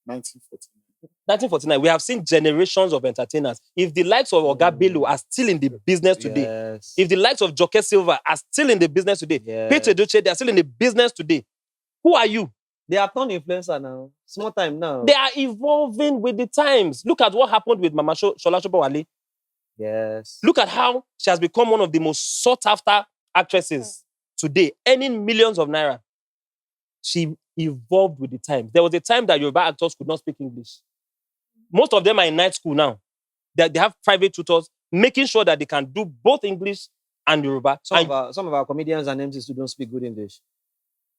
1949. 1949, we have seen generations of entertainers. If the likes of Oga Bello are still in the business today, Yes. if the likes of Joke Silva are still in the business today, Yes. Peter Edochie, they are still in the business today, who are you? They are turned influencer now. Small time now. They are evolving with the times. Look at what happened with Mama Shola Sobowale. Yes. Look at how she has become one of the most sought-after actresses today, earning millions of naira. She evolved with the times. There was a time that Yoruba actors could not speak English. Most of them are in night school now. They have private tutors making sure that they can do both English and Yoruba. Some of our comedians and MCs who don't speak good English.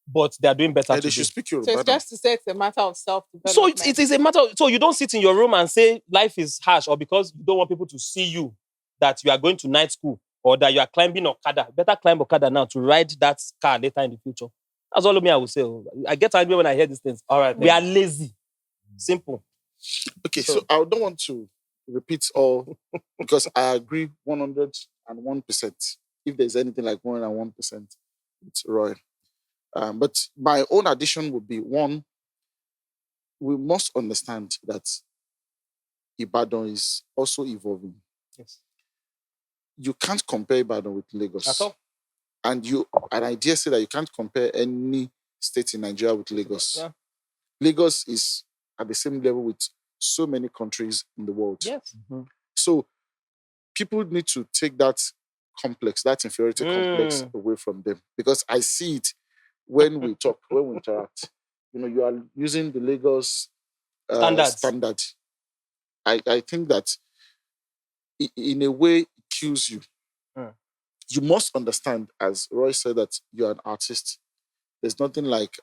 But they are doing better And they today. should speak So Yoruba. it's just to say it's a matter of So self-development. it is a matter of, so you don't sit in your room and say life is harsh, or because you don't want people to see you that you are going to night school or that you are climbing Okada. Better climb Okada now to ride that car later in the future. That's all of me I will say. I get angry when I hear these things. All right. We are lazy. Simple. Okay, so I don't want to repeat all because I agree 101%. If there's anything like 101%, it's Roy. But my own addition would be one, we must understand that Ibadan is also evolving. Yes. You can't compare Ibadan with Lagos. At all. And I dare say that you can't compare any state in Nigeria with Lagos. Yeah. Lagos is at the same level with so many countries in the world. Yes. So people need to take that complex, that inferiority complex away from them. Because I see it when we talk, when we interact. You are using the Lagos standard. I think that in a way it kills you. You must understand, as Roy said, that you're an artist. There's nothing like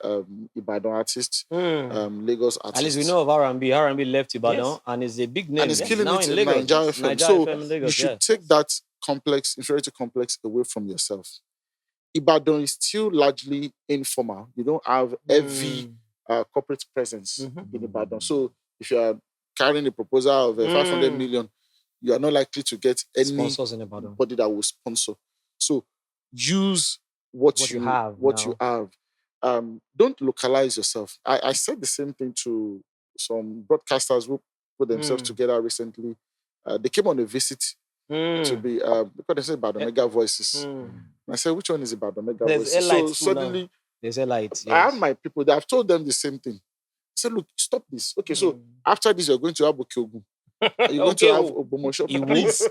Ibadan artist, Lagos artist. At least we know of R&B. R&B left Ibadan, Yes. and it's a big name. And it's killing now it in in Lagos. Nigeria FM. Nigeria So FM in Lagos, you should take that complex, inferiority complex away from yourself. Ibadan is still largely informal. You don't have heavy corporate presence in Ibadan. So if you are carrying a proposal of 500 million, you are not likely to get any sponsors in Ibadan. Body that will sponsor. So use what you have. Don't localize yourself. I said the same thing to some broadcasters who put themselves together recently. They came on a visit to be because they said about the Mega Voices. And I said, which one is about the Mega Voices? So suddenly there's a light. Yes. I have my people that I've told them the same thing. I said, look, stop this. Okay, so after this, you're going to have Okyogun. You're going to have Obomosho. Please,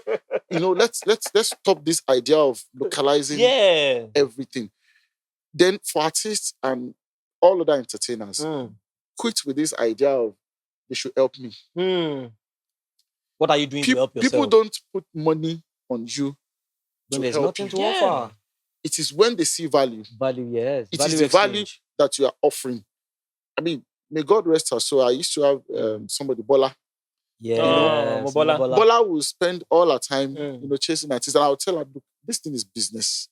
let's stop this idea of localizing everything. Then for artists and all other entertainers, quit with this idea of they should help me. What are you doing to help yourself? People don't put money on you when to there's help nothing you. to offer. It is when they see value. Value, yes. It is the value that you are offering. I mean, may God rest her soul. I used to have somebody, Bola. Yeah, Bola will spend all her time, chasing artists. And I'll tell her, look, this thing is business.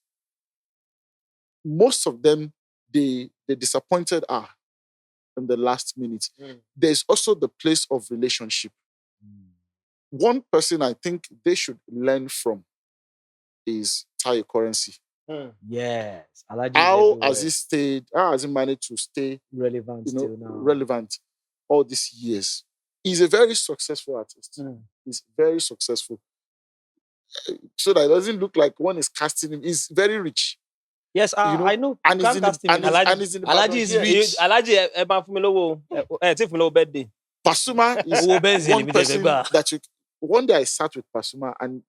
Most of them, they disappointed her in the last minute. There's also the place of relationship. One person I think they should learn from is Tayo Currency. Yes. How has he managed to stay relevant relevant all these years? He's a very successful artist. He's very successful. So that it doesn't look like one is casting him. He's very rich. Yes, I know. And he's in the Alaji is rich. Alaji, birthday. Pasuma is one person that one day I sat with Pasuma and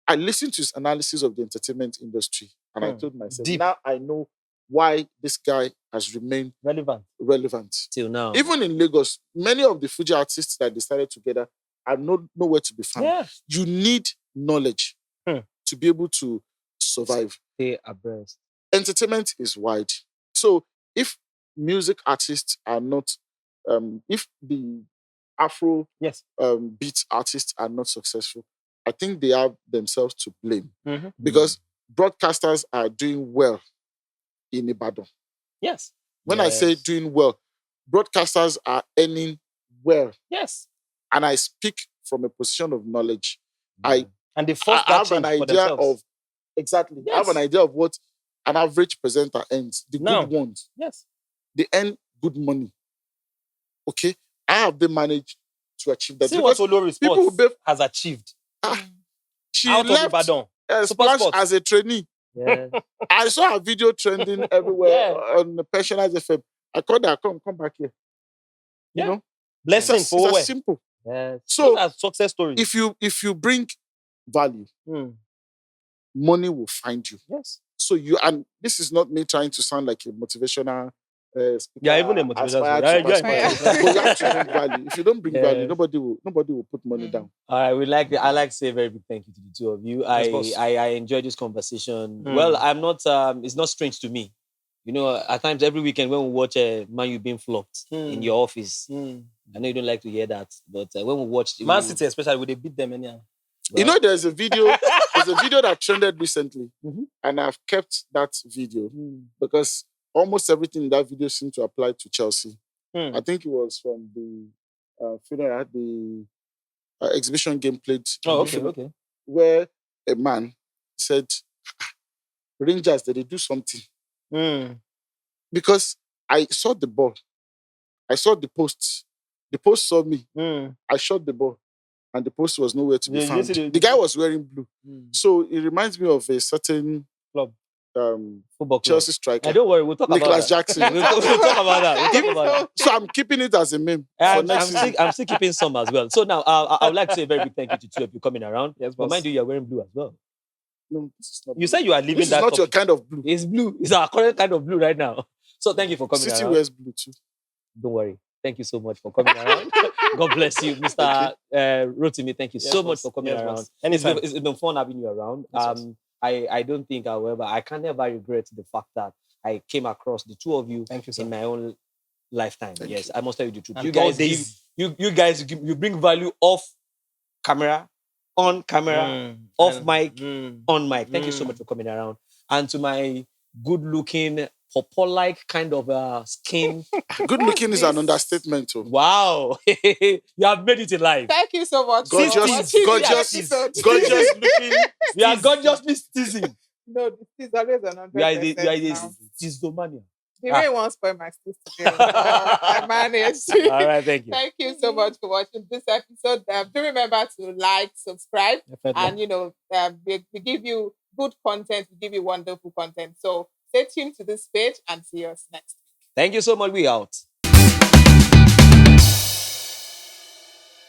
I listened to his analysis of the entertainment industry and I told myself, now I know why this guy has remained relevant till now. Even in Lagos, many of the Fuji artists that they started together are nowhere to be found. Yeah. You need knowledge to be able to survive. Stay abreast. Entertainment is wide. So if music artists are not, if the Afro beat artists are not successful, I think they have themselves to blame. Because broadcasters are doing well in Ibadan. Yes. When I say doing well, broadcasters are earning well. Yes. And I speak from a position of knowledge. And they have an idea of exactly. Yes. I have an idea of what an average presenter earns. The good ones. Yes. They earn good money. Okay. How have they managed to achieve that. See what Because Olori people Sports has achieved she out of left Ibadan. Super Splash Sports. as a trainee. Yeah. I saw a video trending everywhere Yeah. on the Professionalism FM. I called her, come back here. Yeah. You know, Blessing it's for as where? simple. Yes. Those So are success stories. if you bring value, Mm. money will find you. Yes. So and this is not me trying to sound like a motivational speaker. Yeah, even a motivational aspire speaker. to Yeah, aspire. yeah. But you have to bring value. If you don't bring value, Yes. nobody will put money down. All right, I like to say a very big thank you to the two of you. boss. I enjoyed this conversation. Mm. Well, I'm not. It's not strange to me. You know, at times every weekend when we watch Man U being flopped in your office, I know you don't like to hear that, but when we watch Man City, especially, when they beat them anyhow. You know, there's a video that trended recently, Mhm. and I've kept that video because almost everything in that video seemed to apply to Chelsea. I think it was from the funeral, the exhibition game played. Oh, in okay, Fulham, okay. Where a man said, Rangers, did they do something? Mm. Because I saw the ball. I saw the post. The post saw me. Mm. I shot the ball. And the post was nowhere to be You found. see The guy was wearing blue. Mm. So it reminds me of a certain Club. football club. Chelsea striker. Don't worry, we'll talk Nicholas about that. Jackson. We'll talk about that. We'll talk about that. So I'm keeping it as a meme for I'm next season. still keeping some as well. So now I would like to say a very big thank you to two of you coming around. Yes, But boss. mind you, you're wearing blue as well. No, this is not You blue. said you are leaving This is that not your topic. kind of blue. It's blue. It's our current kind of blue right now. So thank you for coming City around. wears blue too. Don't worry. Thank you so much for coming around. God bless you, Mr. Rotimi. Thank you Yes, so much boss. for coming Yes, around. boss. Anytime. It's been fun having you around. Yes, boss. I don't think, however, I can never regret the fact that I came across the two of you Thank you, sir. in my own lifetime. Thank Yes, you. I must tell you the truth. And You guys, all days. you bring value off camera, on camera, off mic, on mic. Thank you so much for coming around. And to my good-looking, purple-like kind of skin. Good looking is an This- understatement. Oh. Wow, you have made it in life. Thank you so much. Gorgeous, for watching gorgeous, this episode. gorgeous looking. We are gorgeously teasing. No, this is always an 100%. We are the now. teasomania. The rain won't spoil my stew today. I managed. All right, thank you. Thank you so much for watching this episode. Do remember to like, subscribe, and we give you good content. We give you wonderful content. So stay tuned to this page and see us next week. Thank you so much. We out.